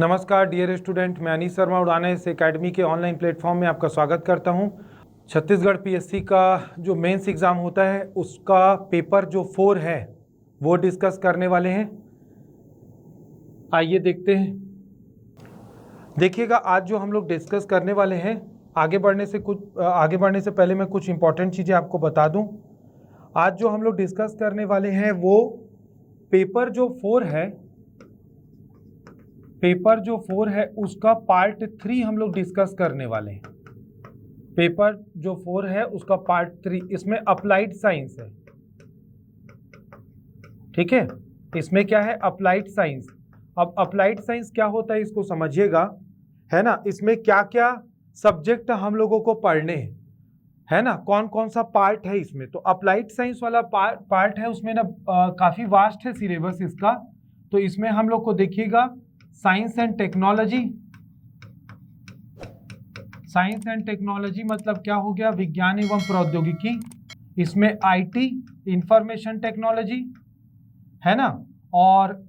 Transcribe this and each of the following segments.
नमस्कार dear student, मैं अनीस शर्मा उड़ाने इस एकेडमी के ऑनलाइन प्लेटफॉर्म में आपका स्वागत करता हूं। छत्तीसगढ़ पीएससी का जो मेंस एग्ज़ाम होता है उसका पेपर जो 4 है वो डिस्कस करने वाले हैं। आइए देखते हैं। देखिएगा, आज जो हम लोग डिस्कस करने वाले हैं, आगे बढ़ने से पहले मैं कुछ इंपॉर्टेंट चीज़ें आपको बता दूं। आज जो हम लोग डिस्कस करने वाले हैं वो पेपर जो 4 है उसका पार्ट 3 हम लोग डिस्कस करने वाले हैं। पेपर जो 4 है उसका पार्ट 3, इसमें अप्लाइड साइंस है। ठीक है, इसमें क्या है? Applied science. अब अप्लाइड साइंस क्या होता है इसको समझिएगा, है ना। इसमें क्या क्या सब्जेक्ट हम लोगों को पढ़ने हैं, है ना, कौन कौन सा पार्ट है इसमें। तो अप्लाइड साइंस वाला पार्ट है उसमें ना काफी वास्ट है सिलेबस इसका। तो इसमें हम लोग को देखिएगा साइंस एंड टेक्नोलॉजी मतलब क्या हो गया? विज्ञान एवं प्रौद्योगिकी। इसमें आईटी, इंफॉर्मेशन टेक्नोलॉजी, है ना। और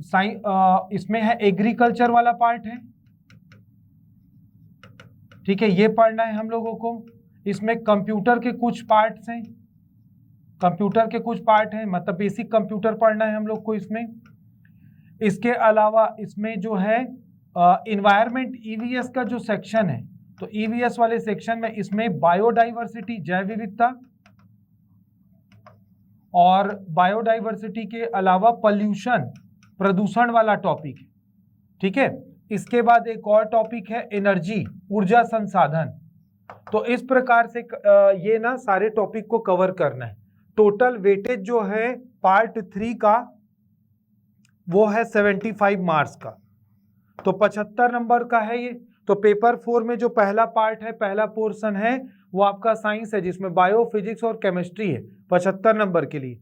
इसमें है एग्रीकल्चर वाला पार्ट है। ठीक है, ये पढ़ना है हम लोगों को। इसमें कंप्यूटर के कुछ पार्ट्स हैं, मतलब बेसिक कंप्यूटर पढ़ना है हम लोग को इसमें। इसके अलावा इसमें जो है इन्वायरमेंट ईवीएस का जो सेक्शन है, तो ईवीएस वाले सेक्शन में इसमें बायोडाइवर्सिटी, जैव विविधता, और बायोडाइवर्सिटी के अलावा पॉल्यूशन, प्रदूषण वाला टॉपिक है। ठीक है, इसके बाद एक और टॉपिक है एनर्जी, ऊर्जा संसाधन। तो इस प्रकार से ये ना सारे टॉपिक को कवर करना है। टोटल वेटेज जो है पार्ट 3 का वो है 75 मार्क्स का, तो 75 नंबर का है ये। तो पेपर 4 में जो पहला पार्ट है, पहला पोर्शन है, वो आपका साइंस है जिसमें बायो, फिजिक्स और केमिस्ट्री है 75 नंबर के लिए।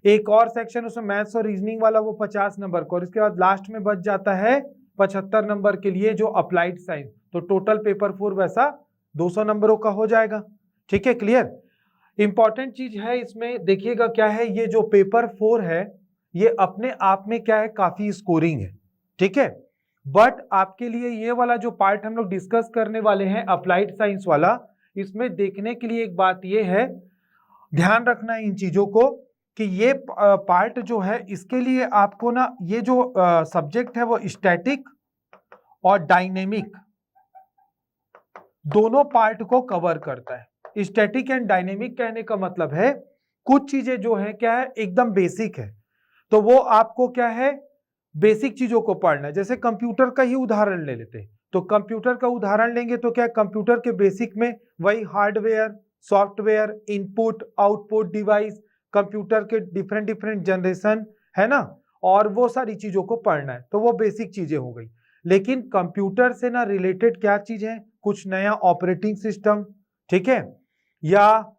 एक और सेक्शन उसमें मैथ्स और रीजनिंग वाला, वो 50 नंबर का, और इसके बाद लास्ट में बच जाता है 75 नंबर के लिए जो अप्लाइड साइंस। तो टोटल पेपर 4 वैसा 200 नंबरों का हो जाएगा। ठीक है, क्लियर। इंपॉर्टेंट चीज है इसमें देखिएगा क्या है, ये जो पेपर 4 है ये अपने आप में क्या है, काफी स्कोरिंग है। ठीक है, बट आपके लिए ये वाला जो पार्ट हम लोग डिस्कस करने वाले हैं अप्लाइड साइंस वाला, इसमें देखने के लिए एक बात ये है, ध्यान रखना है इन चीजों को कि ये पार्ट जो है इसके लिए आपको ना ये जो सब्जेक्ट है वो स्टैटिक और डायनेमिक दोनों पार्ट को कवर करता है। स्टैटिक एंड डायनेमिक कहने का मतलब है कुछ चीजें जो है क्या है, एकदम बेसिक है, तो वो आपको क्या है, बेसिक चीजों को पढ़ना है। जैसे कंप्यूटर का ही उदाहरण ले लेते हैं, तो कंप्यूटर का उदाहरण लेंगे तो क्या, कंप्यूटर के बेसिक में वही hardware, software, input output device, computer के डिफरेंट जनरेशन, है ना, और वो सारी चीजों को पढ़ना है। तो वो बेसिक चीजें हो गई। लेकिन कंप्यूटर से ना रिलेटेड क्या चीज है, कुछ नया ऑपरेटिंग सिस्टम, ठीक है, या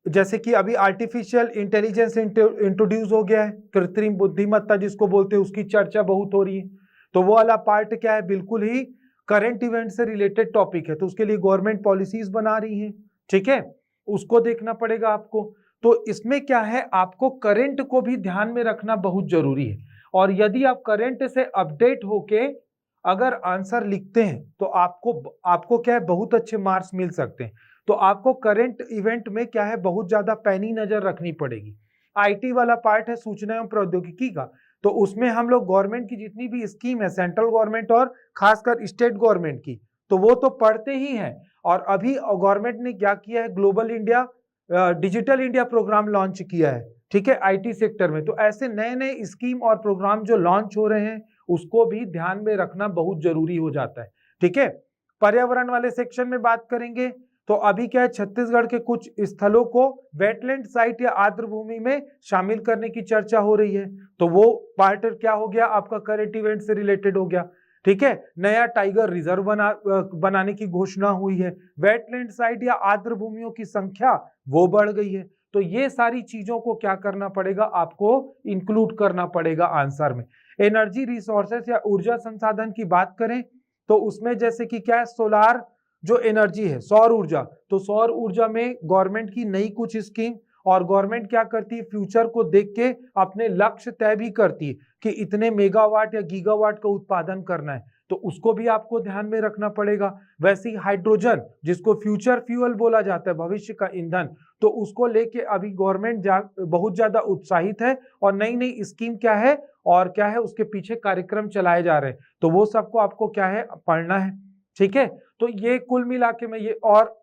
जैसे कि अभी आर्टिफिशियल इंटेलिजेंस इंट्रोड्यूस हो गया है, कृत्रिम बुद्धिमत्ता जिसको बोलते हैं, उसकी चर्चा बहुत हो रही है। तो वो वाला पार्ट क्या है, बिल्कुल ही करंट इवेंट से रिलेटेड टॉपिक है, तो उसके लिए गवर्नमेंट पॉलिसीज बना रही है। ठीक है, उसको देखना पड़ेगा आपको। तो इसमें क्या है, आपको करंट को भी ध्यान में रखना बहुत जरूरी है, और यदि आप करंट से अपडेट होके अगर आंसर लिखते हैं तो आपको क्या है, बहुत अच्छे मार्क्स मिल सकते हैं। तो आपको करंट इवेंट में क्या है, बहुत ज्यादा पैनी नजर रखनी पड़ेगी। आईटी वाला पार्ट है सूचना एवं प्रौद्योगिकी का, तो उसमें हम लोग गवर्नमेंट की जितनी भी स्कीम है, सेंट्रल गवर्नमेंट और खासकर स्टेट गवर्नमेंट की, तो वो तो पढ़ते ही हैं। और अभी गवर्नमेंट ने क्या किया है, global India, digital India programme launch किया है। ठीक है, आईटी सेक्टर में। तो ऐसे नए नए स्कीम और प्रोग्राम जो लॉन्च हो रहे हैं उसको भी ध्यान में रखना बहुत जरूरी हो जाता है। ठीक है, पर्यावरण वाले सेक्शन में बात करेंगे तो अभी क्या है, छत्तीसगढ़ के कुछ स्थलों को वेटलैंड साइट या आर्द्र भूमि में शामिल करने की चर्चा हो रही है। तो वो पार्ट क्या हो गया आपका, करंट इवेंट से रिलेटेड हो गया। ठीक है, नया टाइगर रिजर्व बनाने की घोषणा हुई है, वेटलैंड साइट या आर्द्र भूमियों की संख्या वो बढ़ गई है। तो ये सारी चीजों को क्या करना पड़ेगा, आपको इंक्लूड करना पड़ेगा आंसर में। एनर्जी रिसोर्सेस या ऊर्जा संसाधन की बात करें तो उसमें जैसे कि क्या है, सोलार जो एनर्जी है, सौर ऊर्जा, तो सौर ऊर्जा में गवर्नमेंट की नई कुछ स्कीम, और गवर्नमेंट क्या करती है, फ्यूचर को देख के अपने लक्ष्य तय भी करती है कि इतने मेगावाट या गीगावाट का उत्पादन करना है, तो उसको भी आपको ध्यान में रखना पड़ेगा। वैसे ही हाइड्रोजन, जिसको फ्यूचर फ्यूल बोला जाता है, भविष्य का ईंधन, तो उसको लेके अभी गवर्नमेंट बहुत ज्यादा उत्साहित है और नई नई स्कीम क्या है और क्या है उसके पीछे कार्यक्रम चलाए जा रहे हैं, तो वो सबको आपको क्या है पढ़ना है। ठीक है, तो ये कुल मिला के मैं ये, और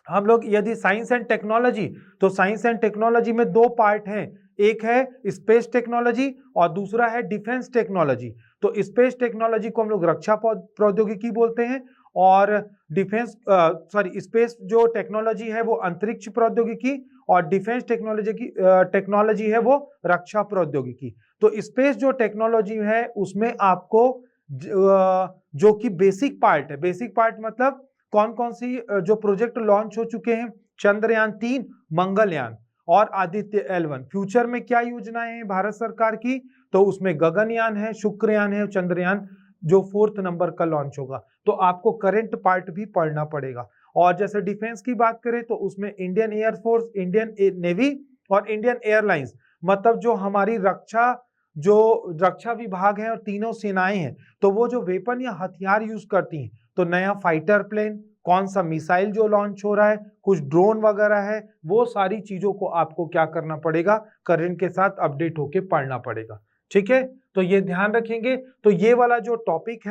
हम लोग यदि साइंस एंड टेक्नोलॉजी, तो साइंस एंड टेक्नोलॉजी में दो पार्ट हैं, एक है स्पेस टेक्नोलॉजी और दूसरा है डिफेंस टेक्नोलॉजी। तो स्पेस टेक्नोलॉजी को हम लोग रक्षा प्रौद्योगिकी बोलते हैं और स्पेस जो टेक्नोलॉजी है वो अंतरिक्ष प्रौद्योगिकी और डिफेंस टेक्नोलॉजी है वो रक्षा प्रौद्योगिकी। तो स्पेस जो टेक्नोलॉजी है उसमें आपको जो कि बेसिक पार्ट है, बेसिक पार्ट मतलब कौन कौन सी जो प्रोजेक्ट लॉन्च हो चुके हैं, चंद्रयान 3, मंगलयान और आदित्य L1। फ्यूचर में क्या योजनाएं हैं भारत सरकार की, तो उसमें गगनयान है, शुक्रयान है, चंद्रयान जो 4th नंबर का लॉन्च होगा। तो आपको करंट पार्ट भी पढ़ना पड़ेगा। और जैसे डिफेंस की बात करें तो उसमें इंडियन एयरफोर्स, इंडियन नेवी और इंडियन एयरलाइंस, मतलब जो हमारी रक्षा विभाग है और तीनों सेनाएं हैं, तो वो जो वेपन या हथियार यूज करती हैं, तो नया फाइटर प्लेन, कौन सा मिसाइल जो लॉन्च हो रहा है, कुछ ड्रोन वगैरह है, वो सारी चीजों को आपको क्या करना पड़ेगा, करंट के साथ अपडेट होके पढ़ना पड़ेगा। ठीक है, तो ये ध्यान रखेंगे। तो ये वाला जो टॉपिक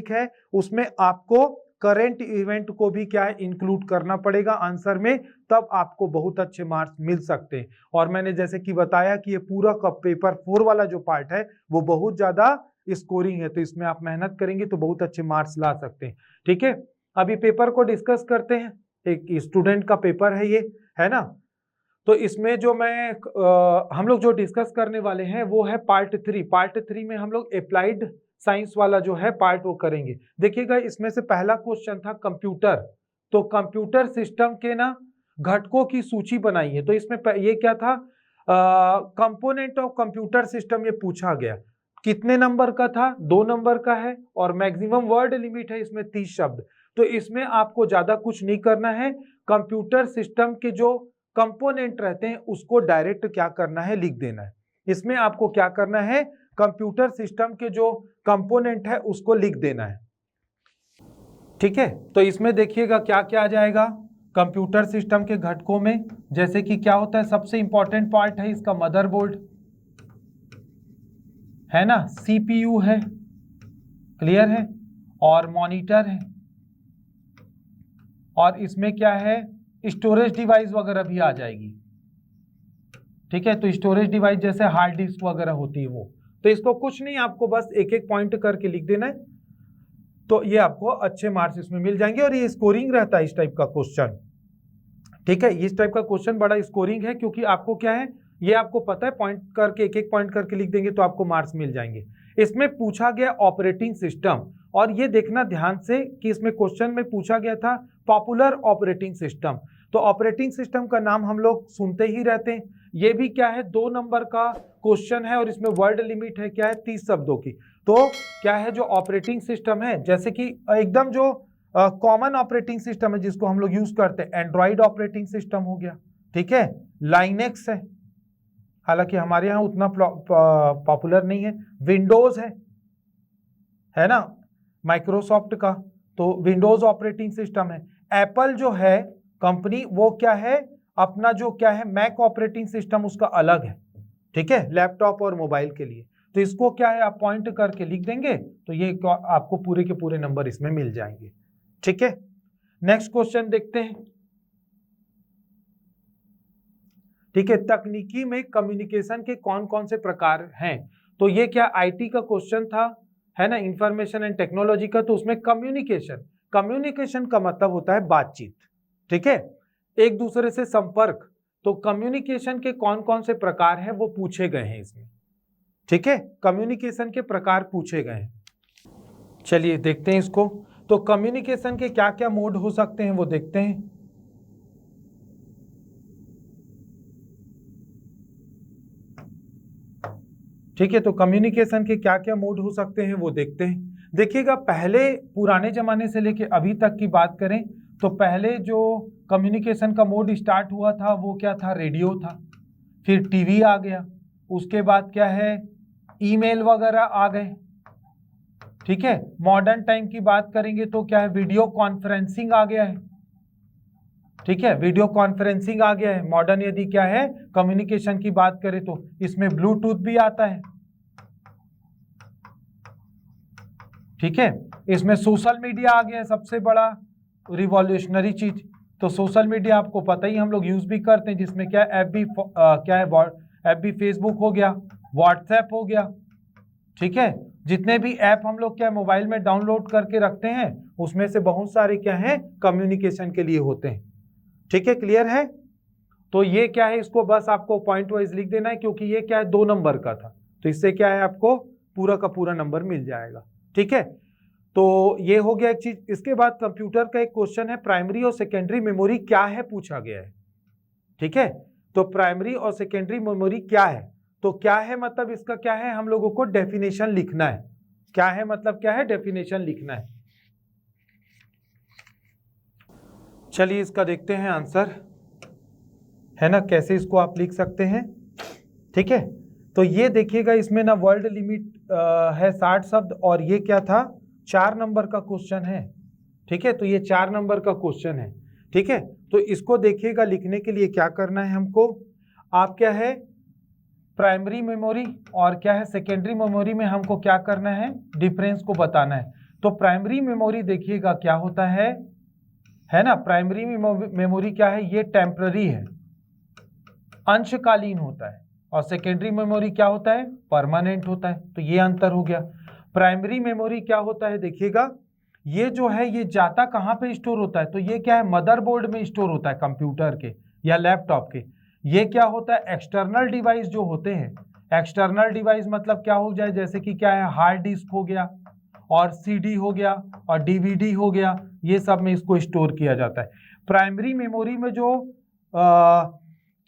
है उसमें आपको करंट इवेंट को भी क्या है इंक्लूड करना पड़ेगा आंसर में, तब आपको बहुत अच्छे मार्क्स मिल सकते हैं। और मैंने जैसे कि बताया कि ये पूरा का पेपर 4 वाला जो पार्ट है वो बहुत ज्यादा स्कोरिंग है, तो इसमें आप मेहनत करेंगे तो बहुत अच्छे मार्क्स ला सकते हैं। ठीक है, अभी पेपर को डिस्कस करते हैं। एक स्टूडेंट का पेपर है ये, है ना। तो इसमें जो हम लोग जो डिस्कस करने वाले हैं वो है पार्ट 3। पार्ट 3 में हम लोग अप्लाइड साइंस वाला जो है पार्ट वो करेंगे। देखिएगा, इसमें से पहला क्वेश्चन था कंप्यूटर, तो कंप्यूटर सिस्टम के ना घटकों की सूची बनाई है। तो इसमें ये क्या था, कंपोनेंट ऑफ कंप्यूटर सिस्टम ये पूछा गया। कितने नंबर का था, 2 नंबर का है और मैक्सिमम वर्ड लिमिट है इसमें 30 शब्द। तो इसमें आपको ज्यादा कुछ नहीं करना है, कंप्यूटर सिस्टम के जो कंपोनेंट रहते हैं उसको डायरेक्ट क्या करना है, लिख देना है। इसमें आपको क्या करना है, कंप्यूटर सिस्टम के जो कंपोनेंट है उसको लिख देना है। ठीक है, तो इसमें देखिएगा क्या क्या आ जाएगा कंप्यूटर सिस्टम के घटकों में। जैसे कि क्या होता है, सबसे इंपॉर्टेंट पार्ट है इसका मदरबोर्ड, है ना, CPU है, क्लियर है, और मॉनिटर है, और इसमें क्या है, स्टोरेज डिवाइस वगैरह भी आ जाएगी। ठीक है, तो स्टोरेज डिवाइस जैसे हार्ड डिस्क वगैरह होती है वो। तो इसको कुछ नहीं, आपको बस एक एक पॉइंट करके लिख देना है, तो ये आपको अच्छे मार्क्स इसमें मिल जाएंगे। और ये स्कोरिंग रहता है इस टाइप का क्वेश्चन। ठीक है, इस टाइप का क्वेश्चन बड़ा स्कोरिंग है, क्योंकि आपको क्या है, ये आपको पता है, पॉइंट करके एक एक पॉइंट करके लिख देंगे तो आपको मार्क्स मिल जाएंगे। इसमें पूछा गया ऑपरेटिंग सिस्टम, और ये देखना ध्यान से कि इसमें क्वेश्चन में पूछा गया था पॉपुलर ऑपरेटिंग सिस्टम। तो ऑपरेटिंग सिस्टम का नाम हम लोग सुनते ही रहते हैं। ये भी क्या है, 2 नंबर का क्वेश्चन है और इसमें वर्ड लिमिट है क्या है, 30 शब्दों की। तो क्या है, जो ऑपरेटिंग सिस्टम है, जैसे कि एकदम जो कॉमन ऑपरेटिंग सिस्टम है जिसको हम लोग यूज करते हैं, एंड्रॉइड ऑपरेटिंग सिस्टम हो गया, ठीक है, लाइनेक्स है, हालांकि हमारे यहाँ उतना पॉपुलर नहीं है, विंडोज है ना, माइक्रोसॉफ्ट का, तो विंडोज ऑपरेटिंग सिस्टम है। एप्पल जो है कंपनी, वो क्या है, अपना जो क्या है मैक ऑपरेटिंग सिस्टम उसका अलग है। ठीक है, लैपटॉप और मोबाइल के लिए। तो इसको क्या है, आप पॉइंट करके लिख देंगे तो ये आपको पूरे के पूरे नंबर इसमें मिल जाएंगे। ठीक है, नेक्स्ट क्वेश्चन देखते हैं। ठीक है, तकनीकी में कम्युनिकेशन के कौन कौन से प्रकार हैं। तो ये क्या आईटी का क्वेश्चन था, है ना, इंफॉर्मेशन एंड टेक्नोलॉजी का। तो उसमें कम्युनिकेशन का मतलब होता है बातचीत। ठीक है, एक दूसरे से संपर्क। तो कम्युनिकेशन के कौन कौन से प्रकार हैं वो पूछे गए हैं इसमें। ठीक है, कम्युनिकेशन के प्रकार पूछे गए हैं। चलिए देखते हैं इसको। तो कम्युनिकेशन के क्या क्या मोड हो सकते हैं वो देखते हैं। ठीक है, तो कम्युनिकेशन के क्या क्या मोड हो सकते हैं वो देखते हैं। देखिएगा, पहले पुराने जमाने से लेके अभी तक की बात करें तो पहले जो कम्युनिकेशन का मोड स्टार्ट हुआ था वो क्या था, रेडियो था। फिर टीवी आ गया, उसके बाद क्या है, ईमेल वगैरह आ गए। ठीक है, मॉडर्न टाइम की बात करेंगे तो क्या है, वीडियो कॉन्फ्रेंसिंग आ गया है। ठीक है, वीडियो कॉन्फ्रेंसिंग आ गया है मॉडर्न। यदि क्या है कम्युनिकेशन की बात करें तो इसमें ब्लूटूथ भी आता है। ठीक है, इसमें सोशल मीडिया आ गया है, सबसे बड़ा रिवॉल्यूशनरी चीज। तो सोशल मीडिया आपको पता ही हम लोग यूज भी करते हैं, जिसमें क्या है एफबी, क्या है एफबी, फेसबुक हो गया, व्हाट्सएप हो गया। ठीक है, जितने भी ऐप हम लोग क्या मोबाइल में डाउनलोड करके रखते हैं उसमें से बहुत सारे क्या है कम्युनिकेशन के लिए होते हैं। ठीक है, क्लियर है। तो ये क्या है, इसको बस आपको पॉइंट वाइज लिख देना है, क्योंकि ये क्या है 2 नंबर का था, तो इससे क्या है आपको पूरा का पूरा नंबर मिल जाएगा। ठीक है, तो ये हो गया एक चीज। इसके बाद कंप्यूटर का एक क्वेश्चन है, प्राइमरी और सेकेंडरी मेमोरी क्या है, पूछा गया है। ठीक है, तो प्राइमरी और सेकेंडरी मेमोरी क्या है, तो क्या है मतलब इसका क्या है, हम लोगों को डेफिनेशन लिखना है। क्या है मतलब क्या है, डेफिनेशन लिखना है। चलिए इसका देखते हैं आंसर, है ना, कैसे इसको आप लिख सकते हैं। ठीक है, तो ये देखिएगा इसमें ना वर्ड लिमिट है 60 शब्द, और ये क्या था 4 नंबर का क्वेश्चन है। ठीक है, तो ये 4 नंबर का क्वेश्चन है। ठीक है, तो इसको देखिएगा, लिखने के लिए क्या करना है हमको, आप क्या है प्राइमरी मेमोरी और क्या है सेकेंडरी मेमोरी में हमको क्या करना है, डिफरेंस को बताना है। तो प्राइमरी मेमोरी देखिएगा क्या होता है ना, प्राइमरी मेमोरी क्या है, ये टेम्पररी है, अंशकालीन होता है, और सेकेंडरी मेमोरी क्या होता है, परमानेंट होता है। तो ये अंतर हो गया। प्राइमरी मेमोरी क्या होता है देखिएगा, ये जो है ये जाता कहाँ पे स्टोर होता है, तो ये क्या है मदरबोर्ड में स्टोर होता है कंप्यूटर के या लैपटॉप के। ये क्या होता है, एक्सटर्नल डिवाइस जो होते हैं, एक्सटर्नल डिवाइस मतलब क्या हो जाए, जैसे कि क्या है हार्ड डिस्क हो गया, और सीडी हो गया, और डीवीडी हो गया, ये सब में इसको स्टोर किया जाता है। प्राइमरी मेमोरी में जो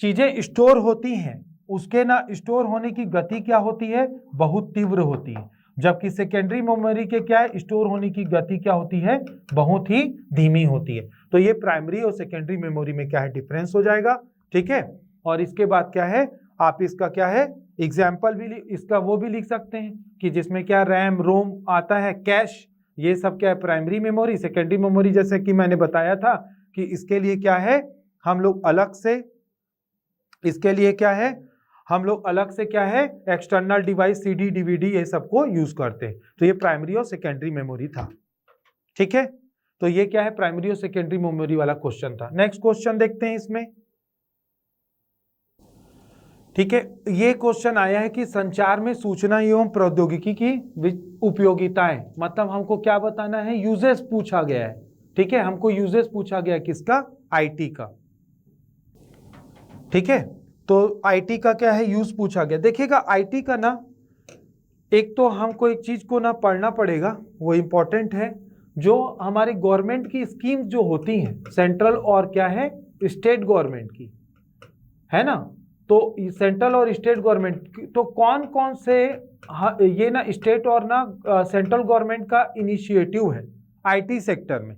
चीजें स्टोर होती हैं उसके ना स्टोर होने की गति क्या होती है, बहुत तीव्र होती है, जबकि सेकेंडरी मेमोरी के क्या है स्टोर होने की गति क्या होती है, बहुत ही धीमी होती है। तो ये प्राइमरी और सेकेंडरी मेमोरी में क्या है डिफरेंस हो जाएगा। ठीक है, और इसके बाद क्या है आप इसका क्या है एग्जाम्पल भी इसका वो भी लिख सकते हैं कि जिसमें क्या रैम रोम आता है, कैश, ये सब क्या है प्राइमरी मेमोरी। सेकेंडरी मेमोरी जैसे कि मैंने बताया था कि इसके लिए क्या है हम लोग अलग से, इसके लिए क्या है हम लोग अलग से क्या है एक्सटर्नल डिवाइस सीडी डीवीडी ये सब को यूज करते हैं। तो ये प्राइमरी और सेकेंडरी मेमोरी था। ठीक है, तो ये क्या है प्राइमरी और सेकेंडरी मेमोरी वाला क्वेश्चन था। नेक्स्ट क्वेश्चन देखते हैं इसमें। ठीक है, ये क्वेश्चन आया है कि संचार में सूचना एवं प्रौद्योगिकी की उपयोगिताएं, मतलब हमको क्या बताना है, यूजेस पूछा गया है। ठीक है, हमको यूजेस पूछा गया है किसका, आईटी का। ठीक है, तो आईटी का क्या है यूज पूछा गया। देखिएगा आईटी का ना एक तो हमको एक चीज को ना पढ़ना पड़ेगा, वो इंपॉर्टेंट है, जो हमारी गवर्नमेंट की स्कीम जो होती हैं सेंट्रल और क्या है स्टेट गवर्नमेंट की, है ना, तो सेंट्रल और स्टेट गवर्नमेंट तो कौन कौन से ये ना स्टेट और ना सेंट्रल गवर्नमेंट का इनिशिएटिव है आईटी सेक्टर में।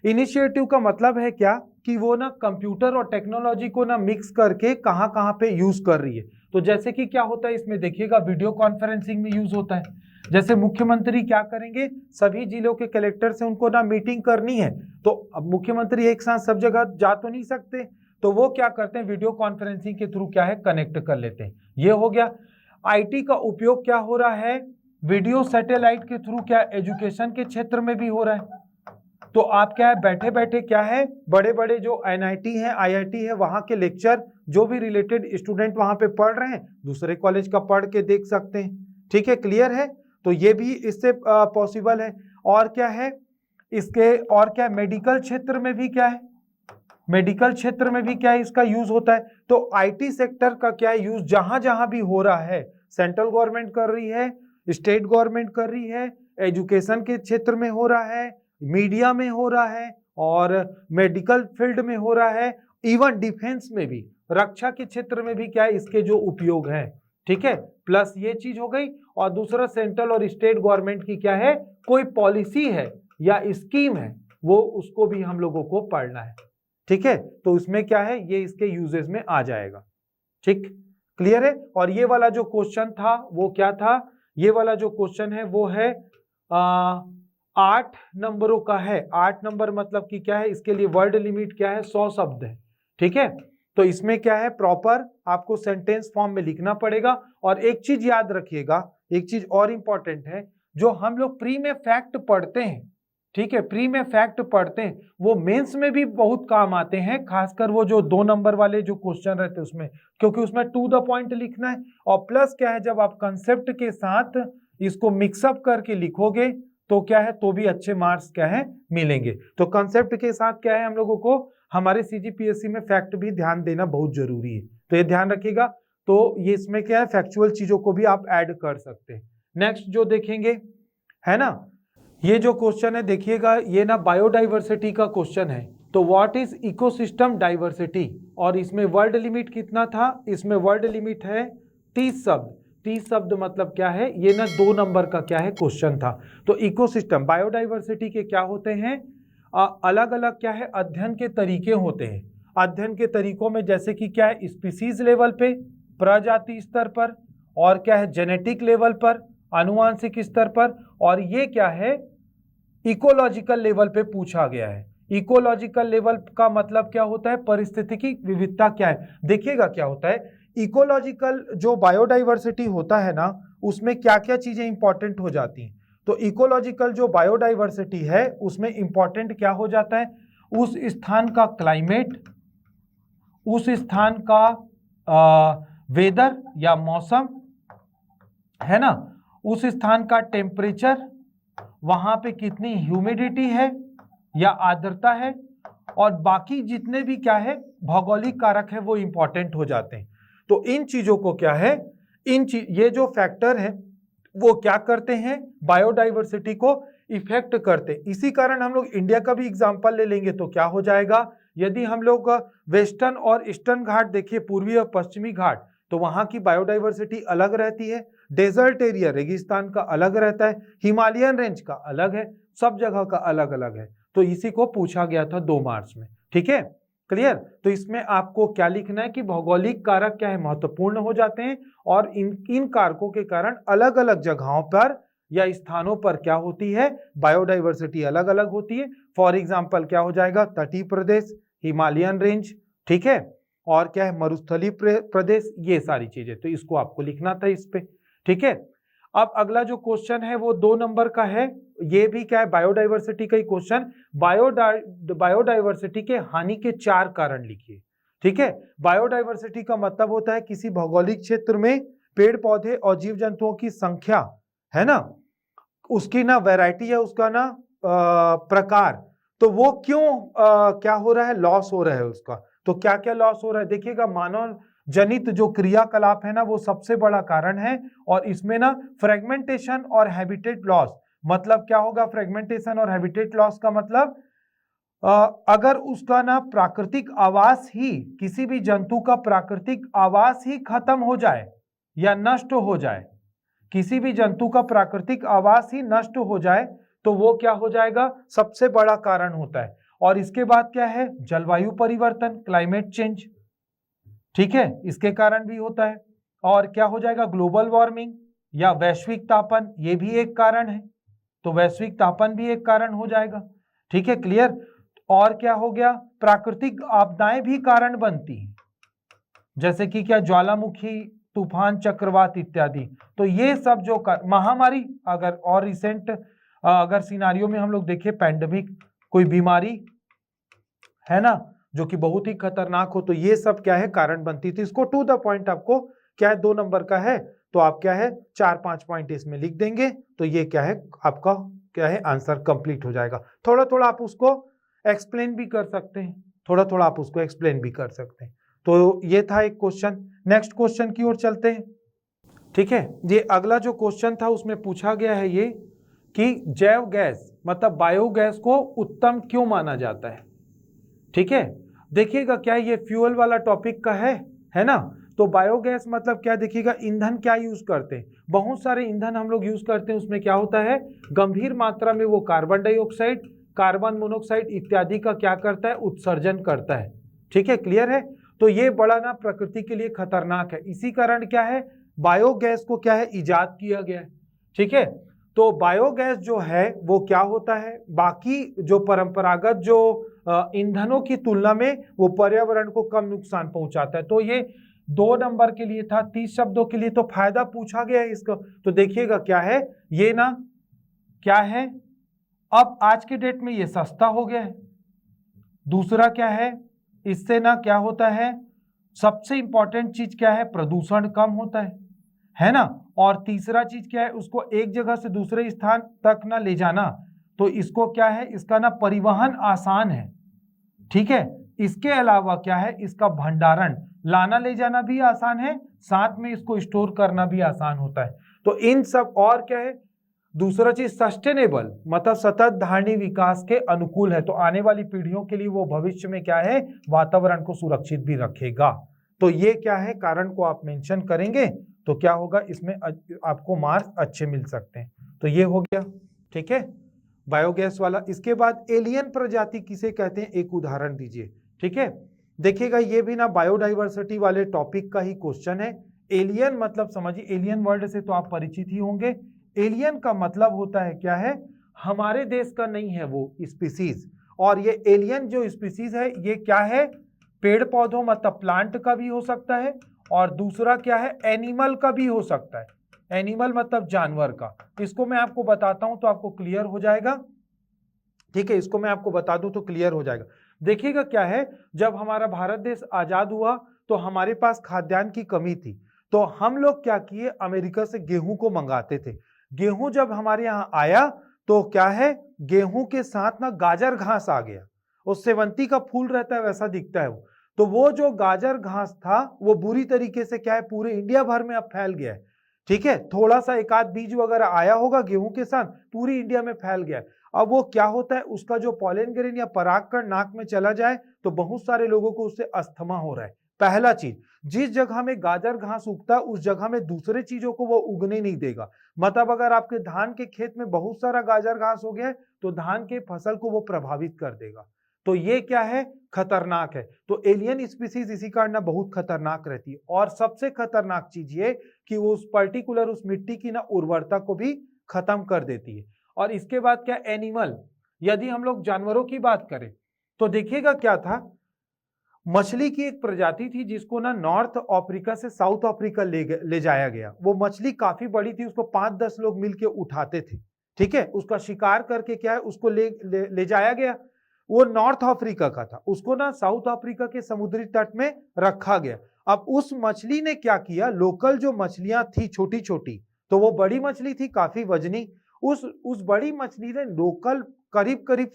इनिशिएटिव का मतलब है क्या कि वो ना कंप्यूटर और टेक्नोलॉजी को ना मिक्स करके कहाँ कहाँ पे यूज कर रही है। तो जैसे कि क्या होता है इसमें देखिएगा वीडियो कॉन्फ्रेंसिंग में यूज होता है। जैसे मुख्यमंत्री क्या करेंगे, सभी जिलों के कलेक्टर से उनको ना मीटिंग करनी है, तो अब मुख्यमंत्री एक साथ सब जगह जा तो नहीं सकते, तो वो क्या करते हैं वीडियो कॉन्फ्रेंसिंग के थ्रू क्या है कनेक्ट कर लेते हैं। ये हो गया। आईटी का उपयोग क्या हो रहा है, वीडियो सैटेलाइट के थ्रू क्या एजुकेशन के क्षेत्र में भी हो रहा है। तो आप क्या है बैठे बैठे क्या है बड़े बड़े जो एनआईटी है आईआईटी है वहां के लेक्चर जो भी रिलेटेड स्टूडेंट वहां पे पढ़ रहे हैं दूसरे कॉलेज का पढ़ के देख सकते हैं। ठीक है, क्लियर है। तो ये भी इससे पॉसिबल है। और क्या है इसके, और क्या मेडिकल क्षेत्र में भी क्या है, मेडिकल क्षेत्र में भी क्या है इसका यूज होता है। तो आईटी सेक्टर का क्या यूज जहां जहां भी हो रहा है, सेंट्रल गवर्नमेंट कर रही है, स्टेट गवर्नमेंट कर रही है, एजुकेशन के क्षेत्र में हो रहा है, मीडिया में हो रहा है, और मेडिकल फील्ड में हो रहा है, इवन डिफेंस में भी, रक्षा के क्षेत्र में भी क्या है इसके जो उपयोग है। ठीक है, प्लस ये चीज हो गई। और दूसरा सेंट्रल और स्टेट गवर्नमेंट की क्या है कोई पॉलिसी है या स्कीम है, वो उसको भी हम लोगों को पढ़ना है। ठीक है, तो उसमें क्या है, ये इसके यूजेस में आ जाएगा। ठीक, क्लियर है। और ये वाला जो क्वेश्चन था वो क्या था, ये वाला जो क्वेश्चन है वो है 8 नंबरों का है। 8 नंबर मतलब कि क्या है, इसके लिए वर्ड लिमिट क्या है, 100 शब्द है। ठीक है, तो इसमें क्या है, प्रॉपर आपको सेंटेंस फॉर्म में लिखना पड़ेगा। और एक चीज याद रखिएगा, एक चीज और इंपॉर्टेंट है, जो हम लोग प्री में फैक्ट पढ़ते हैं, ठीक है, प्री में फैक्ट पढ़ते हैं, वो मेंस में भी बहुत काम आते हैं, खासकर वो जो 2 नंबर वाले जो क्वेश्चन रहते हैं उसमें, क्योंकि उसमें टू द पॉइंट लिखना है। और प्लस क्या है, जब आप कंसेप्ट के साथ इसको मिक्सअप करके लिखोगे तो क्या है, तो भी अच्छे मार्क्स क्या है मिलेंगे। तो कंसेप्ट के साथ क्या है, हम लोगों को हमारे सीजीपीएससी में फैक्ट भी ध्यान देना बहुत जरूरी है, तो ये ध्यान रखिएगा। तो ये इसमें क्या है, फैक्चुअल चीजों को भी आप ऐड कर सकते हैं। नेक्स्ट जो देखेंगे है ना, ये जो क्वेश्चन है देखिएगा, ये ना बायोडाइवर्सिटी का क्वेश्चन है। तो व्हाट इज इकोसिस्टम डाइवर्सिटी, और इसमें वर्ड लिमिट कितना था, इसमें वर्ड लिमिट है 30 शब्द। 30 शब्द मतलब क्या है, ये ना 2 नंबर का क्या है क्वेश्चन था। तो इकोसिस्टम बायोडाइवर्सिटी के क्या होते हैं, अलग अलग क्या है अध्ययन के तरीके होते हैं। अध्ययन के तरीकों में जैसे कि क्या है, स्पीसीज लेवल पे, प्रजाति स्तर पर, और क्या है जेनेटिक लेवल पर, आनुवांशिक स्तर पर, और ये क्या है इकोलॉजिकल लेवल पे पूछा गया है। इकोलॉजिकल लेवल का मतलब क्या होता है, पारिस्थितिकी विविधता क्या है। देखिएगा क्या होता है, इकोलॉजिकल जो बायोडाइवर्सिटी होता है ना, उसमें क्या क्या चीजें इंपॉर्टेंट हो जाती हैं। तो इकोलॉजिकल जो बायोडाइवर्सिटी है उसमें इंपॉर्टेंट क्या हो जाता है, उस स्थान का क्लाइमेट, उस स्थान का वेदर या मौसम, है ना, उस स्थान का टेम्परेचर, वहां पे कितनी ह्यूमिडिटी है या आर्द्रता है, और बाकी जितने भी क्या है भौगोलिक कारक है वो इंपॉर्टेंट हो जाते हैं। तो इन चीजों को क्या है, ये जो फैक्टर है वो क्या करते हैं, बायोडाइवर्सिटी को इफेक्ट करते हैं। इसी कारण हम लोग इंडिया का भी एग्जांपल ले लेंगे तो क्या हो जाएगा, यदि हम लोग वेस्टर्न और ईस्टर्न घाट देखिए, पूर्वी और पश्चिमी घाट, तो वहां की बायोडाइवर्सिटी अलग रहती है। डेजर्ट एरिया रेगिस्तान का अलग रहता है, हिमालयन रेंज का अलग है, सब जगह का अलग अलग है। तो इसी को पूछा गया था 2 मार्च में। ठीक है, क्लियर। तो इसमें आपको क्या लिखना है कि भौगोलिक कारक क्या है महत्वपूर्ण हो जाते हैं, और इन कारकों के कारण अलग अलग जगहों पर या स्थानों पर क्या होती है, बायोडाइवर्सिटी अलग अलग होती है। फॉर एग्जाम्पल क्या हो जाएगा, तटीय प्रदेश, हिमालयन रेंज, ठीक है, और क्या है मरुस्थलीय प्रदेश, ये सारी चीजें। तो इसको आपको लिखना था इस पे। ठीक है, अब अगला जो क्वेश्चन है वो 2 नंबर का है, ये भी क्या है बायोडाइवर्सिटी का ही क्वेश्चन। बायोडाइवर्सिटी के हानि के 4 कारण लिखिए। ठीक है, बायोडाइवर्सिटी का मतलब होता है किसी भौगोलिक क्षेत्र में पेड़ पौधे और जीव जंतुओं की संख्या, है ना, उसकी ना वैरायटी है, उसका ना प्रकार, तो वो क्यों क्या हो रहा है, लॉस हो रहा है उसका। तो क्या क्या लॉस हो रहा है देखिएगा, मानव जनित जो क्रियाकलाप है ना वो सबसे बड़ा कारण है। और इसमें ना फ्रेगमेंटेशन और हैबिटेट लॉस, मतलब क्या होगा, फ्रेगमेंटेशन और हैबिटेट लॉस का मतलब अगर उसका ना प्राकृतिक आवास ही, किसी भी जंतु का प्राकृतिक आवास ही खत्म हो जाए या नष्ट हो जाए, किसी भी जंतु का प्राकृतिक आवास ही नष्ट हो जाए, तो वो क्या हो जाएगा, सबसे बड़ा कारण होता है। और इसके बाद क्या है, जलवायु परिवर्तन, क्लाइमेट चेंज, ठीक है, इसके कारण भी होता है। और क्या हो जाएगा, ग्लोबल वार्मिंग या वैश्विक तापन, ये भी एक कारण है, तो वैश्विक तापन भी एक कारण हो जाएगा। ठीक है, क्लियर। और क्या हो गया, प्राकृतिक आपदाएं भी कारण बनती हैं, जैसे कि क्या, ज्वालामुखी, तूफान, चक्रवात इत्यादि। तो ये सब जो महामारी, अगर और रिसेंट अगर सिनारियो में हम लोग देखें, पैंडेमिक, कोई बीमारी है ना जो कि बहुत ही खतरनाक हो, तो ये सब क्या है कारण बनती थी। इसको टू द पॉइंट आपको क्या है 2 नंबर का है, तो आप क्या है 4-5 पॉइंट इसमें लिख देंगे, तो ये क्या है आपका क्या है आंसर कंप्लीट हो जाएगा। थोड़ा थोड़ा आप उसको एक्सप्लेन भी कर सकते हैं, थोड़ा थोड़ा आप उसको एक्सप्लेन भी कर सकते हैं। तो ये था एक क्वेश्चन। नेक्स्ट क्वेश्चन की ओर चलते हैं। ठीक है, ये अगला जो क्वेश्चन था उसमें पूछा गया है ये कि जैव गैस मतलब बायोगैस को उत्तम क्यों माना जाता है। ठीक है, देखिएगा क्या ये फ्यूल वाला टॉपिक का है ना। तो बायोगैस मतलब क्या, देखिएगा ईंधन क्या यूज करते हैं, बहुत सारे ईंधन हम लोग यूज करते हैं, उसमें क्या होता है गंभीर मात्रा में वो कार्बन डाइऑक्साइड कार्बन मोनोऑक्साइड इत्यादि का क्या करता है, उत्सर्जन करता है। ठीक है, क्लियर है। तो ये बड़ा ना प्रकृति के लिए खतरनाक है। इसी कारण क्या है, बायोगैस को क्या है, इजाद किया गया है। ठीक है, तो बायोगैस जो है वो क्या होता है, बाकी जो परंपरागत जो ईंधनों की तुलना में वो पर्यावरण को कम नुकसान पहुंचाता है। तो ये 2 नंबर के लिए था। 30 शब्दों के लिए तो फायदा पूछा गया है इसका। तो देखिएगा क्या है, ये ना क्या है, अब आज के डेट में ये सस्ता हो गया है। दूसरा क्या है, इससे ना क्या होता है, सबसे इंपॉर्टेंट चीज क्या है, प्रदूषण कम होता है ना। और तीसरा चीज क्या है, उसको एक जगह से दूसरे स्थान तक ना ले जाना, तो इसको क्या है, इसका ना परिवहन आसान है। ठीक है, इसके अलावा क्या है, इसका भंडारण लाना ले जाना भी आसान है, साथ में इसको स्टोर करना भी आसान होता है। तो इन सब, और क्या है, दूसरा चीज सस्टेनेबल, मतलब सतत धारणी विकास के अनुकूल है। तो आने वाली पीढ़ियों के लिए वो भविष्य में क्या है, वातावरण को सुरक्षित भी रखेगा। तो ये क्या है, कारण को आप मेंशन करेंगे तो क्या होगा, इसमें आपको मार्क्स अच्छे मिल सकते हैं। तो ये हो गया, ठीक है, बायोगैस वाला। इसके बाद एलियन प्रजाति किसे कहते हैं, एक उदाहरण दीजिए। ठीक है, देखिएगा ये भी ना बायोडाइवर्सिटी वाले टॉपिक का ही क्वेश्चन है। एलियन मतलब समझिए, एलियन वर्ड से तो आप परिचित ही होंगे। एलियन का मतलब होता है क्या है, हमारे देश का नहीं है वो स्पीसीज। और ये एलियन जो स्पीसीज है ये क्या है, पेड़ पौधों मतलब प्लांट का भी हो सकता है, और दूसरा क्या है, एनिमल का भी हो सकता है। एनिमल मतलब जानवर का। इसको मैं आपको बताता हूं तो आपको क्लियर हो जाएगा। ठीक है, इसको मैं आपको बता दूं तो क्लियर हो जाएगा। देखिएगा क्या है, जब हमारा भारत देश आजाद हुआ तो हमारे पास खाद्यान्न की कमी थी। तो हम लोग क्या किए, अमेरिका से गेहूं को मंगाते थे। गेहूं जब हमारे यहाँ आया तो क्या है, गेहूं के साथ ना गाजर घास आ गया। वो सेवंती का फूल रहता है वैसा दिखता है वो। तो वो जो गाजर घास था वो बुरी तरीके से क्या है, पूरे इंडिया भर में अब फैल गया है। ठीक है, थोड़ा सा एक आध बीज वगैरह आया होगा गेहूं के साथ, पूरी इंडिया में फैल गया है। अब वो क्या होता है, उसका जो पॉलन ग्रेन या परागकण नाक में चला जाए तो बहुत सारे लोगों को उससे अस्थमा हो रहा है। पहला चीज, जिस जगह में गाजर घास उगता है उस जगह में दूसरे चीजों को वो उगने नहीं देगा। मतलब अगर आपके धान के खेत में बहुत सारा गाजर घास हो गया है तो धान के फसल को वो प्रभावित कर देगा। तो ये क्या है, खतरनाक है। तो एलियन स्पीसीज इसी कारण ना बहुत खतरनाक रहती है। और सबसे खतरनाक चीज ये कि वो उस पर्टिकुलर उस मिट्टी की ना उर्वरता को भी खत्म कर देती है। और इसके बाद क्या, एनिमल, यदि हम लोग जानवरों की बात करें तो देखिएगा क्या था, मछली की एक प्रजाति थी जिसको ना नॉर्थ अफ्रीका से साउथ अफ्रीका ले जाया गया। वो मछली काफी बड़ी थी, उसको 5-10 लोग मिलके उठाते थे। ठीक है, उसका शिकार करके क्या है, उसको ले जाया गया। वो नॉर्थ अफ्रीका का था, उसको ना साउथ अफ्रीका के समुद्री तट में रखा गया। अब उस मछली ने क्या किया, लोकल जो मछलियां थी छोटी छोटी, तो वो बड़ी मछली थी काफी वजनी, उस बड़ी मछली ने लोकल करीब करीब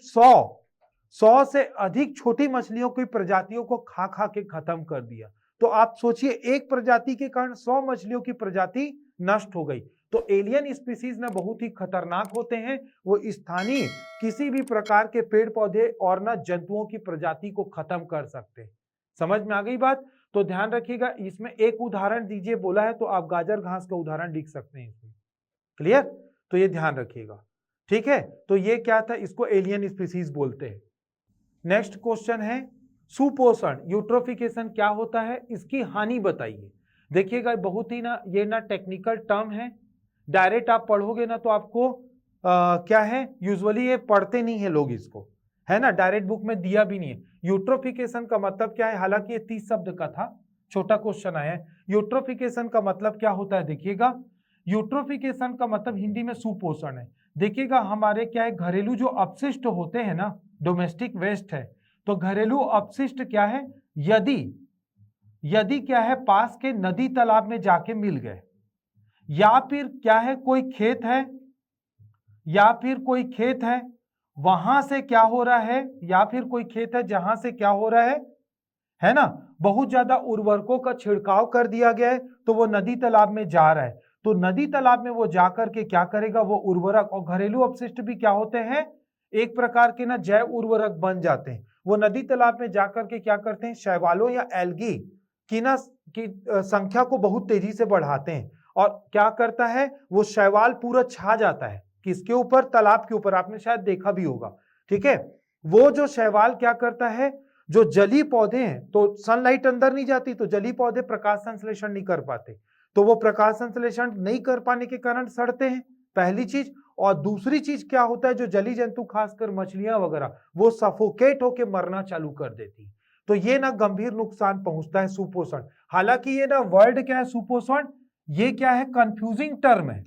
100 से अधिक छोटी मछलियों की प्रजातियों को खा खा के खत्म कर दिया। तो आप सोचिए, एक प्रजाति के कारण 100 मछलियों की प्रजाति नष्ट हो गई। तो एलियन स्पीसीज ना बहुत ही खतरनाक होते हैं। वो स्थानीय किसी भी प्रकार के पेड़ पौधे और ना जंतुओं की प्रजाति को खत्म कर सकते हैं। समझ में आ गई बात। तो ध्यान रखिएगा, इसमें एक उदाहरण दीजिए बोला है तो आप गाजर घास का उदाहरण लिख सकते हैं इसमें। क्लियर, तो ये ध्यान रखिएगा। ठीक है, तो ये क्या था, इसको एलियन स्पीसीज बोलते हैं। नेक्स्ट क्वेश्चन है, सुपोषण यूट्रोफिकेशन क्या होता है, इसकी हानि बताइए। देखिएगा बहुत ही ना, ये ना टेक्निकल टर्म है, डायरेक्ट आप पढ़ोगे ना तो आपको क्या है, यूजुअली ये पढ़ते नहीं है लोग इसको, है ना, डायरेक्ट बुक में दिया भी नहीं है। यूट्रोफिकेशन का मतलब क्या है, हालांकि ये 30 शब्द का था, छोटा क्वेश्चन आया है। यूट्रोफिकेशन का मतलब क्या होता है, देखिएगा, यूट्रोफिकेशन का मतलब हिंदी में सुपोषण है। देखिएगा हमारे क्या है, घरेलू जो अपशिष्ट होते हैं ना, डोमेस्टिक वेस्ट है, तो घरेलू अपशिष्ट क्या है, यदि क्या है, पास के नदी तालाब में जाके मिल गए, या फिर क्या है, कोई खेत है, या फिर कोई खेत वहां से क्या हो रहा है, या फिर कोई खेत है जहां से क्या हो रहा है ना, बहुत ज्यादा उर्वरकों का छिड़काव कर दिया गया है, तो वो नदी तालाब में जा रहा है। तो नदी तालाब में वो जाकर के क्या करेगा, वो उर्वरक, और घरेलू अपशिष्ट भी क्या होते हैं, एक प्रकार के ना जैव उर्वरक बन जाते हैं। वो नदी तालाब में जाकर के क्या करते हैं, शैवालों या एल्गी की ना की संख्या को बहुत तेजी से बढ़ाते हैं। और क्या करता है, वो शैवाल पूरा छा जाता है किसके ऊपर, तालाब के ऊपर। आपने शायद देखा भी होगा ठीक है। वो जो शैवाल क्या करता है, जो जली पौधे हैं, तो सनलाइट अंदर नहीं जाती, तो जली पौधे प्रकाश संश्लेषण नहीं कर पाते, तो वो प्रकाश संश्लेषण नहीं कर पाने के कारण सड़ते हैं, पहली चीज। और दूसरी चीज क्या होता है, जो जली जंतु खासकर मछलियां वगैरह वो सफोकेट होके मरना चालू कर देती है, तो ये ना गंभीर नुकसान पहुंचता है सुपोषण। हालांकि ये ना वर्ड क्या है सुपोषण, ये क्या है कंफ्यूजिंग टर्म है,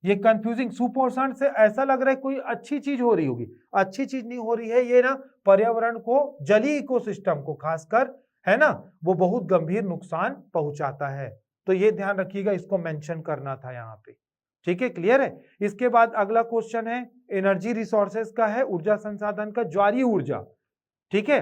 ये कंफ्यूजिंग। सुपोषण से ऐसा लग रहा है कोई अच्छी चीज हो रही होगी, अच्छी चीज नहीं हो रही है, ये ना पर्यावरण को, जलीय इकोसिस्टम को खासकर, है ना, वो बहुत गंभीर नुकसान पहुंचाता है। तो ये ध्यान रखिएगा, इसको मेंशन करना था यहाँ पे, ठीक है, क्लियर है। इसके बाद अगला क्वेश्चन है एनर्जी रिसोर्सेज का, है ऊर्जा संसाधन का, ज्वारीय ऊर्जा, ठीक है।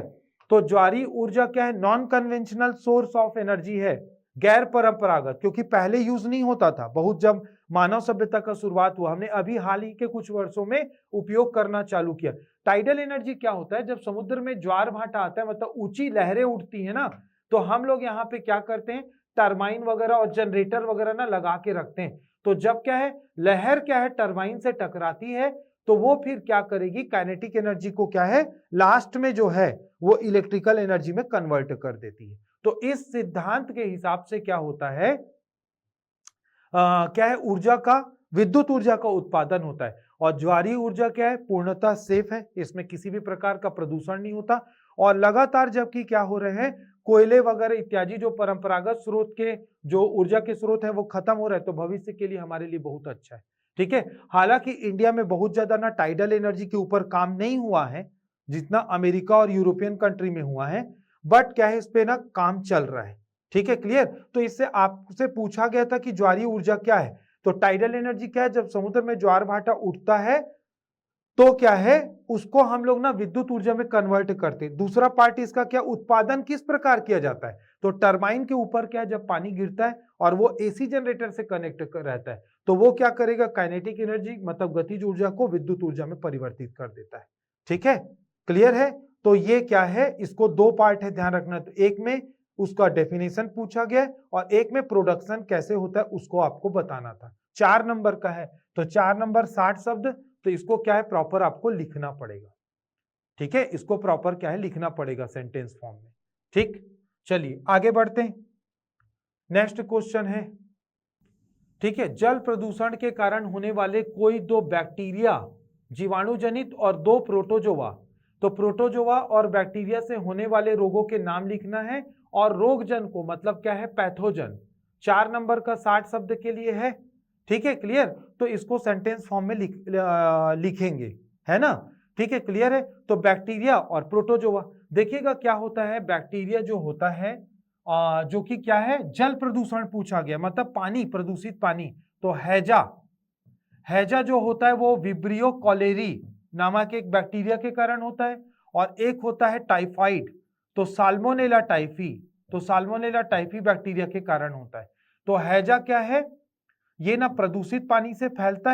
तो ज्वारीय ऊर्जा क्या है, non conventional source of energy है, गैर परंपरागत, क्योंकि पहले यूज नहीं होता था, बहुत जब मानव सभ्यता का शुरुआत हुआ, हमने अभी हाल ही के कुछ वर्षों में उपयोग करना चालू किया। टाइडल एनर्जी क्या होता है, जब समुद्र में ज्वार भाटा आता है, मतलब ऊंची लहरें उठती है ना, तो हम लोग यहाँ पे क्या करते हैं, टरबाइन वगैरह और जनरेटर वगैरह ना लगा के रखते हैं, तो जब क्या है लहर क्या है टरबाइन से टकराती है, तो वो फिर क्या करेगी, काइनेटिक एनर्जी को क्या है लास्ट में जो है वो इलेक्ट्रिकल एनर्जी में कन्वर्ट कर देती है। तो इस सिद्धांत के हिसाब से क्या होता है, क्या है, ऊर्जा का, विद्युत ऊर्जा का उत्पादन होता है। और ज्वारीय ऊर्जा क्या है, पूर्णतः सेफ है, इसमें किसी भी प्रकार का प्रदूषण नहीं होता, और लगातार जबकि क्या हो रहे हैं, कोयले वगैरह इत्यादि जो परंपरागत स्रोत के जो ऊर्जा के स्रोत है वो खत्म हो रहे हैं, तो भविष्य के लिए हमारे लिए बहुत अच्छा है, ठीक है। हालांकि इंडिया में बहुत ज्यादा ना टाइडल एनर्जी के ऊपर काम नहीं हुआ है जितना अमेरिका और यूरोपियन कंट्री में हुआ है, बट क्या है इस पे ना काम चल रहा है, ठीक है, क्लियर। तो इससे आपसे पूछा गया था कि ज्वारीय ऊर्जा क्या है, तो टाइडल एनर्जी क्या है, जब समुद्र में ज्वार भाटा उठता है तो क्या है उसको हम लोग ना विद्युत ऊर्जा में कन्वर्ट करते हैं। दूसरा पार्ट इसका क्या, उत्पादन किस प्रकार किया जाता है, तो टरबाइन के ऊपर क्या है, जब पानी गिरता है और वो एसी जनरेटर से कनेक्ट कर रहता है, तो वो क्या करेगा, काइनेटिक एनर्जी मतलब गतिज ऊर्जा को विद्युत ऊर्जा में परिवर्तित कर देता है, ठीक है, क्लियर है। तो ये क्या है, इसको दो पार्ट है ध्यान रखना, तो एक में उसका डेफिनेशन पूछा गया और एक में प्रोडक्शन कैसे होता है उसको आपको बताना था। 4 नंबर का है, तो 4 नंबर 60 शब्द, तो इसको क्या है प्रॉपर आपको लिखना पड़ेगा, ठीक है, इसको प्रॉपर क्या है लिखना पड़ेगा सेंटेंस फॉर्म में, ठीक। चलिए आगे बढ़ते हैं, नेक्स्ट क्वेश्चन है, ठीक है, जल प्रदूषण के कारण होने वाले कोई दो बैक्टीरिया जीवाणु जनित और दो प्रोटोजोआ, तो प्रोटोजोआ और बैक्टीरिया से होने वाले रोगों के नाम लिखना है, और रोगजन को मतलब क्या है पैथोजन। 4 नंबर का 60 शब्द के लिए है, ठीक है, क्लियर। तो इसको सेंटेंस फॉर्म में लिखेंगे, है ना, ठीक है, क्लियर है। तो बैक्टीरिया और प्रोटोजोआ, देखिएगा क्या होता है, बैक्टीरिया जो होता है जो कि क्या है जल प्रदूषण पूछा गया, मतलब पानी, प्रदूषित पानी, तो हैजा, हैजा जो होता है वो विब्रियो कॉलेरी नामक एक बैक्टीरिया के कारण होता है, और एक होता है टाइफाइड, तो साल्मोनेला टाइफी, तो साल्मोनेला टाइफी बैक्टीरिया के कारण होता है। तो हैजा क्या है, ये ना प्रदूषित पानी से फैलता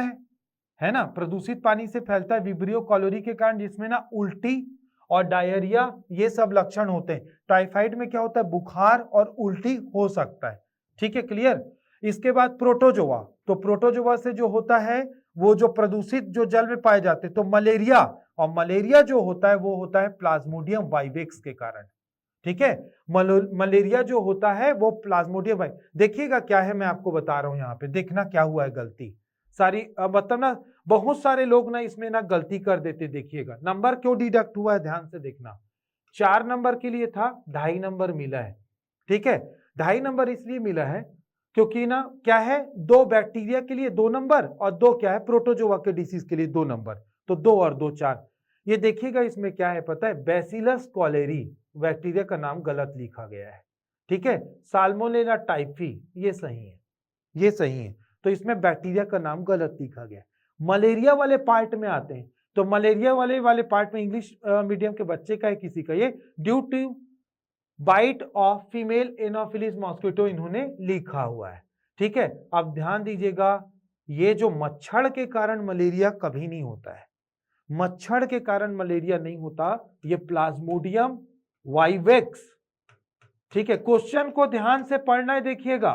है ना, प्रदूषित पानी से फैलता है विब्रियो कॉलेरी के कारण, जिसमें ना उल्टी और डायरिया ये सब लक्षण होते हैं। टाइफाइड में क्या होता है, बुखार और उल्टी हो सकता है, ठीक है, क्लियर। इसके बाद प्रोटोजोआ, तो प्रोटोजोआ से जो होता है वो जो प्रदूषित जो जल में पाए जाते हैं, तो मलेरिया, और मलेरिया जो होता है वो होता है प्लाज्मोडियम वाइवेक्स के कारण, ठीक है। मलेरिया जो होता है वो प्लाज्मोडियम वाइवेक्स, देखिएगा क्या है मैं आपको बता रहा हूं, यहाँ पे देखना क्या हुआ है गलती सारी, मतलब ना बहुत सारे लोग ना इसमें ना गलती कर देते, देखिएगा नंबर क्यों डिडक्ट हुआ है ध्यान से देखना। 4 नंबर के लिए था 2.5 नंबर मिला है, ठीक है, 2.5 नंबर इसलिए मिला है क्योंकि ना क्या है, 2 बैक्टीरिया के लिए 2 नंबर और 2 क्या है प्रोटोजोआ के डिसीज के लिए 2 नंबर, तो 2 और 2 4। ये देखिएगा इसमें क्या है पता है, बैसिलस कॉलेरी बैक्टीरिया का नाम गलत लिखा गया है, ठीक है। साल्मोनेला टाइफी ये सही है, ये सही है, तो इसमें बैक्टीरिया का नाम गलत लिखा गया है। मलेरिया वाले पार्ट में आते हैं, तो मलेरिया वाले पार्ट में इंग्लिश मीडियम के बच्चे का है किसी का, ये due to bite of female anopheles mosquito इन्होंने लिखा हुआ है, ठीक है। अब ध्यान दीजिएगा, ये जो मच्छर के कारण मलेरिया कभी नहीं होता है, मच्छर के कारण मलेरिया नहीं होता, ये प्लाज्मोडियम वाइवेक्स, ठीक है। क्वेश्चन को ध्यान से पढ़ना है, देखिएगा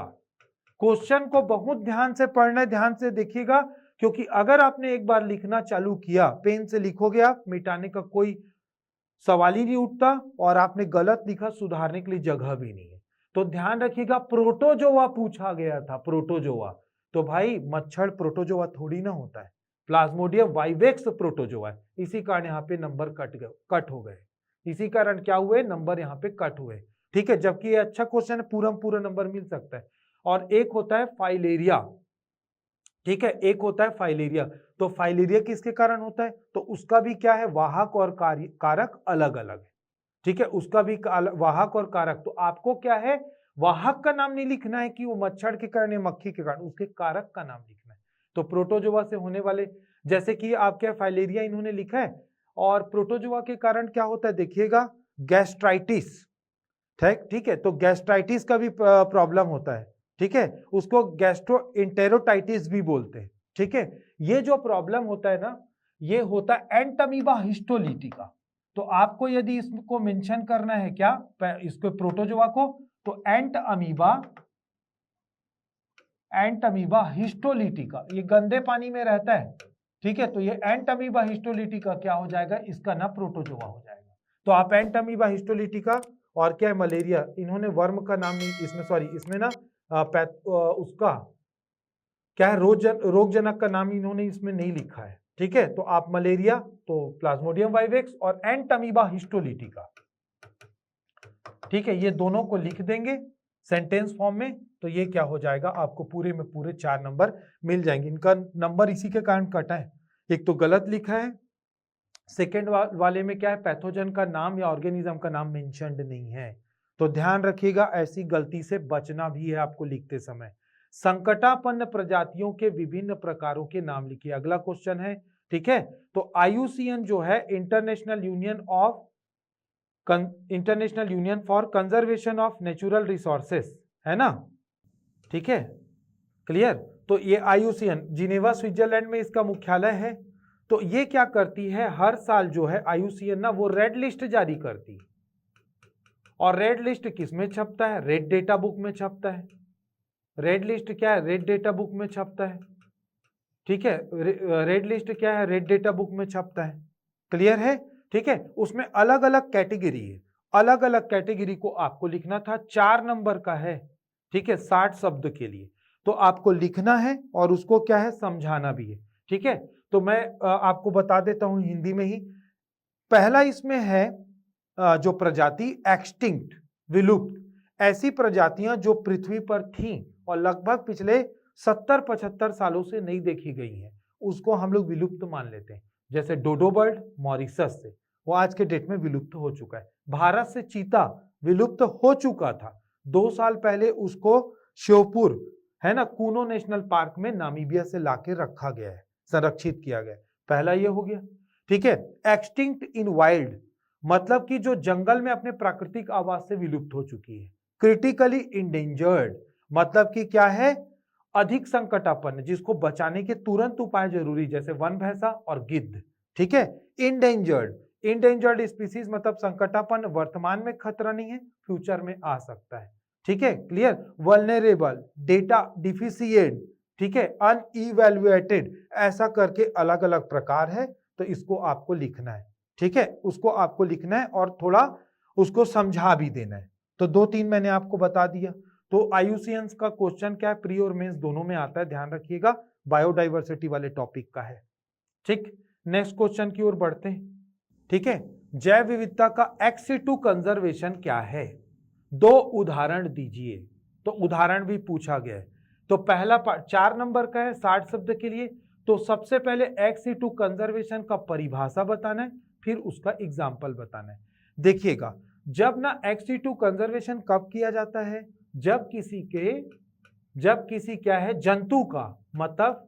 क्वेश्चन को बहुत ध्यान से पढ़ना है, ध्यान से देखिएगा, क्योंकि अगर आपने एक बार लिखना चालू किया, पेन से लिखोगे आप, मिटाने का कोई सवाल ही नहीं उठता, और आपने गलत लिखा, सुधारने के लिए जगह भी नहीं है। तो ध्यान रखिएगा, प्रोटोजोआ पूछा गया था, प्रोटोजोआ। तो भाई मच्छर प्रोटोजोआ थोड़ी ना होता है, प्लाज्मोडियम वाइवेक्स प्रोटोजोआ है। इसी कारण यहाँ पे नंबर कट हो गए, इसी कारण क्या हुए, नंबर यहाँ पे कट हुए। ठीक है, जबकि ये अच्छा क्वेश्चन है, पूरा नंबर मिल सकता है। और एक होता है फाइलेरिया, ठीक है, एक होता है फाइलेरिया। तो फाइलेरिया किसके कारण होता है, तो उसका भी क्या है, वाहक और कारक अलग अलग है। ठीक है, उसका भी वाहक और कारक। तो आपको क्या है, वाहक का नाम नहीं लिखना है कि वो मच्छर के कारण या मक्खी के कारण, उसके कारक का नाम लिखना है। तो प्रोटोजोआ से होने वाले, जैसे कि आप क्या फाइलेरिया इन्होंने लिखा है, और प्रोटोजोआ के कारण क्या होता है देखिएगा, गैस्ट्राइटिस। ठीक है, तो गैस्ट्राइटिस का भी प्रॉब्लम होता है। ठीक है, उसको गैस्ट्रोइंटेरोटाइटिस भी बोलते हैं। ठीक है, ये जो प्रॉब्लम होता है ना, ये होता है एंटमीबा हिस्टोलिटिका। तो आपको यदि इसको मेंशन करना है क्या, इसको प्रोटोजोआ को, तो एंटमीबा हिस्टोलिटिका, ये गंदे पानी में रहता है। ठीक है, तो ये एंटमीबा हिस्टोलिटिका क्या हो जाएगा, इसका ना प्रोटोजोआ हो जाएगा। तो आप एंटमीबा हिस्टोलिटिका और क्या है मलेरिया, इन्होंने वर्म का नाम नहीं इसमें, सॉरी इसमें ना उसका क्या है, रोगजनक का नाम इन्होंने इसमें नहीं लिखा है। ठीक है, तो आप मलेरिया तो प्लाज्मोडियम वाइवेक्स और एंटमीबा हिस्टोलिटिका, ठीक है, ये दोनों को लिख देंगे सेंटेंस फॉर्म में, तो ये क्या हो जाएगा, आपको पूरे में पूरे 4 नंबर मिल जाएंगे। इनका नंबर इसी के कारण कटा है, एक तो गलत लिखा है, सेकेंड वाले में क्या है, पैथोजन का नाम या ऑर्गेनिज्म का नाम मेंशन्ड नहीं है। तो ध्यान रखिएगा, ऐसी गलती से बचना भी है आपको लिखते समय। संकटापन्न प्रजातियों के विभिन्न प्रकारों के नाम लिखिए, अगला क्वेश्चन है। ठीक है, तो IUCN जो है, international union for conservation of natural resources, है ना। ठीक है, क्लियर। तो ये IUCN जिनेवा स्विट्जरलैंड में इसका मुख्यालय है। तो ये क्या करती है, हर साल जो है IUCN ना, वो रेड लिस्ट जारी करती है। और रेड लिस्ट किस में छपता है, रेड डेटा बुक में छपता है। रेड लिस्ट क्या है, रेड डेटा बुक में छपता है। ठीक है, रेड लिस्ट क्या है, रेड डेटा बुक में छपता है। क्लियर है। ठीक है, उसमें अलग अलग कैटेगरी है, अलग अलग कैटेगरी को आपको लिखना था, 4 नंबर का है। ठीक है, 60 शब्द के लिए, तो आपको लिखना है और उसको क्या है, समझाना भी है। ठीक है, तो मैं आपको बता देता हूं हिंदी में ही। पहला इसमें है जो प्रजाति एक्सटिंक्ट, विलुप्त, ऐसी प्रजातियां जो पृथ्वी पर थीं और लगभग पिछले 70-75 सालों से नहीं देखी गई हैं, उसको हम लोग विलुप्त मान लेते हैं। जैसे डोडो बर्ड मॉरिशस से, वो आज के डेट में विलुप्त हो चुका है। भारत से चीता विलुप्त हो चुका था, 2 साल पहले उसको श्योपुर, है ना, कूनो नेशनल पार्क में नामीबिया से लाके रखा गया है, संरक्षित किया गया। पहला ये हो गया। ठीक है, एक्सटिंक्ट इन वाइल्ड, मतलब कि जो जंगल में अपने प्राकृतिक आवास से विलुप्त हो चुकी है। क्रिटिकली इंडेंजर्ड, मतलब कि क्या है, अधिक संकटापन्न, जिसको बचाने के तुरंत उपाय जरूरी, जैसे वन भैंसा और गिद्ध। ठीक है, इंडेंजर्ड स्पीसीज मतलब संकटापन्न, वर्तमान में खतरा नहीं है, फ्यूचर में आ सकता है। ठीक है, क्लियर। वल्नरेबल, डेटा डिफिशिएंट, ठीक है, अनइवैल्यूएटेड, ऐसा करके अलग अलग प्रकार है, तो इसको आपको लिखना है। ठीक है, उसको आपको लिखना है और थोड़ा उसको समझा भी देना है। तो 2-3 मैंने आपको बता दिया। तो IUCN का क्वेश्चन क्या है, प्री और मेंस दोनों में आता है, ध्यान रखिएगा, बायोडाइवर्सिटी वाले टॉपिक का है। ठीक, नेक्स्ट क्वेश्चन की ओर बढ़ते हैं। ठीक है, जैव विविधता का ex-situ कंजर्वेशन क्या है, 2 उदाहरण दीजिए। तो उदाहरण भी पूछा गया है। तो पहला पार्ट 4 नंबर का है, 60 शब्द के लिए। तो सबसे पहले ex-situ कंजर्वेशन का परिभाषा बताना है, फिर उसका एग्जाम्पल बताना है। देखिएगा, जब ना ex-situ कंजर्वेशन कब किया जाता है, जब किसी क्या है, जंतु का, मतलब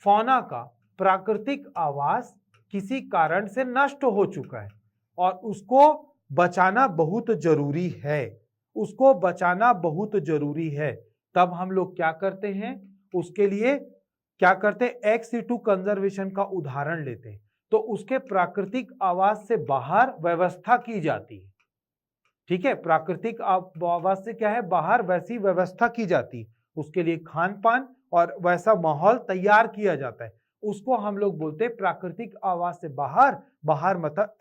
फौना का प्राकृतिक आवास किसी कारण से नष्ट हो चुका है और उसको बचाना बहुत जरूरी है, उसको बचाना बहुत जरूरी है, तब हम लोग क्या करते हैं, उसके लिए क्या करते हैं, ex-situ कंजर्वेशन का उदाहरण लेते हैं। तो उसके प्राकृतिक आवास से बाहर व्यवस्था की जाती है। ठीक है, प्राकृतिक आवास से क्या है, बाहर वैसी व्यवस्था की जाती है, उसके लिए खान पान और वैसा माहौल तैयार किया जाता है, उसको हम लोग बोलते हैं प्राकृतिक आवास से बाहर। बाहर मतलब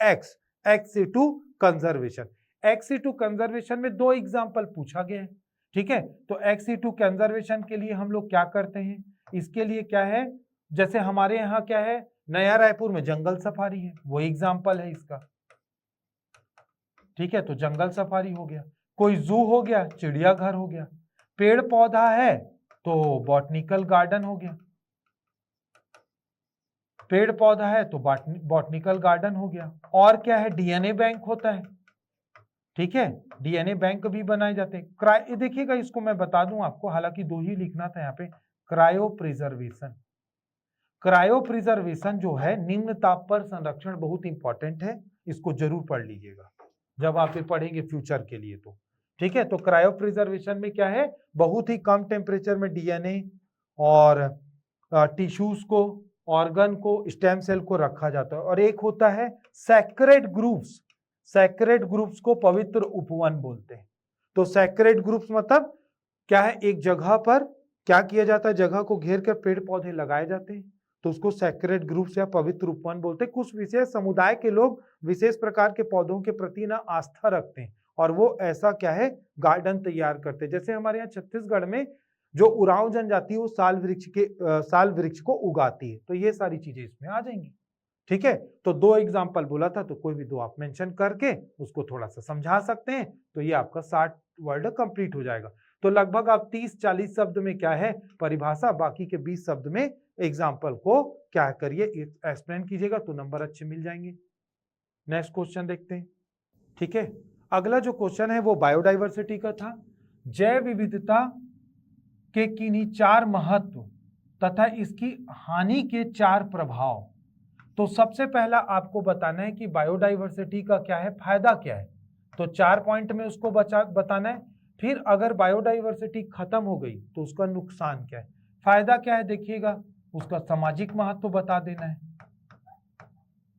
एक्स-टू कंजर्वेशन। एक्स-टू कंजर्वेशन में 2 एग्जाम्पल पूछा गया है, ठीक है। तो एक्स-टू कंजर्वेशन के लिए हम लोग क्या करते हैं, इसके लिए क्या है, जैसे हमारे यहाँ क्या है, नया रायपुर में जंगल सफारी है, वो एग्जाम्पल है इसका, ठीक है। तो जंगल सफारी हो गया, कोई जू हो गया, चिड़ियाघर हो गया, पेड़ पौधा है तो बॉटनिकल गार्डन हो गया, पेड़ पौधा है तो बॉटनिकल गार्डन हो गया। और क्या है, डीएनए बैंक होता है, ठीक है, डीएनए बैंक भी बनाए जाते हैं। देखिएगा, इसको मैं बता दूं आपको, हालांकि 2 ही लिखना था यहाँ पे, क्रायो प्रिजर्वेशन। क्रायो प्रिजर्वेशन जो है, निम्न ताप पर संरक्षण, बहुत इंपॉर्टेंट है, इसको जरूर पढ़ लीजिएगा जब आप ये पढ़ेंगे फ्यूचर के लिए तो, ठीक है। तो क्रायो प्रिजर्वेशन में क्या है, बहुत ही कम टेम्परेचर में डीएनए और टिश्यूज को, ऑर्गन को, स्टेम सेल को रखा जाता है। और एक होता है सैक्रेड ग्रुप्स, सैक्रेड ग्रुप्स को पवित्र उपवन बोलते हैं। तो सैक्रेड ग्रुप्स मतलब क्या है, एक जगह पर क्या किया जाता है, जगह को घेर कर पेड़ पौधे लगाए जाते हैं, तो उसको सैक्रेड ग्रुप्स या पवित्र उपवन बोलते हैं। कुछ विशेष समुदाय के लोग विशेष प्रकार के पौधों के प्रति ना आस्था रखते हैं और वो ऐसा क्या है, गार्डन तैयार करते हैं। जैसे हमारे यहाँ छत्तीसगढ़ में जो उरांव जनजाति है वो साल वृक्ष को उगाती है, तो ये सारी चीजें इसमें आ जाएंगी, ठीक है। तो 2 एग्जाम्पल बोला था, तो कोई भी 2 आप मेंशन करके उसको थोड़ा सा समझा सकते हैं, तो ये आपका 60 वर्ड कंप्लीट हो जाएगा। तो लगभग आप 30-40 शब्द में क्या है परिभाषा, बाकी के 20 शब्द में एग्जाम्पल को क्या करिए, एक्सप्लेन कीजिएगा, तो नंबर अच्छे मिल जाएंगे। नेक्स्ट क्वेश्चन देखते हैं, ठीक है। अगला जो क्वेश्चन है वो बायोडाइवर्सिटी का था। जैव विविधता के किन्हीं 4 महत्व तथा इसकी हानि के 4 प्रभाव। तो सबसे पहला आपको बताना है कि बायोडाइवर्सिटी का क्या है, फायदा क्या है, तो 4 पॉइंट में उसको बताना है। फिर अगर बायोडाइवर्सिटी खत्म हो गई तो उसका नुकसान क्या है, फायदा क्या है, देखिएगा, उसका सामाजिक महत्व बता देना है,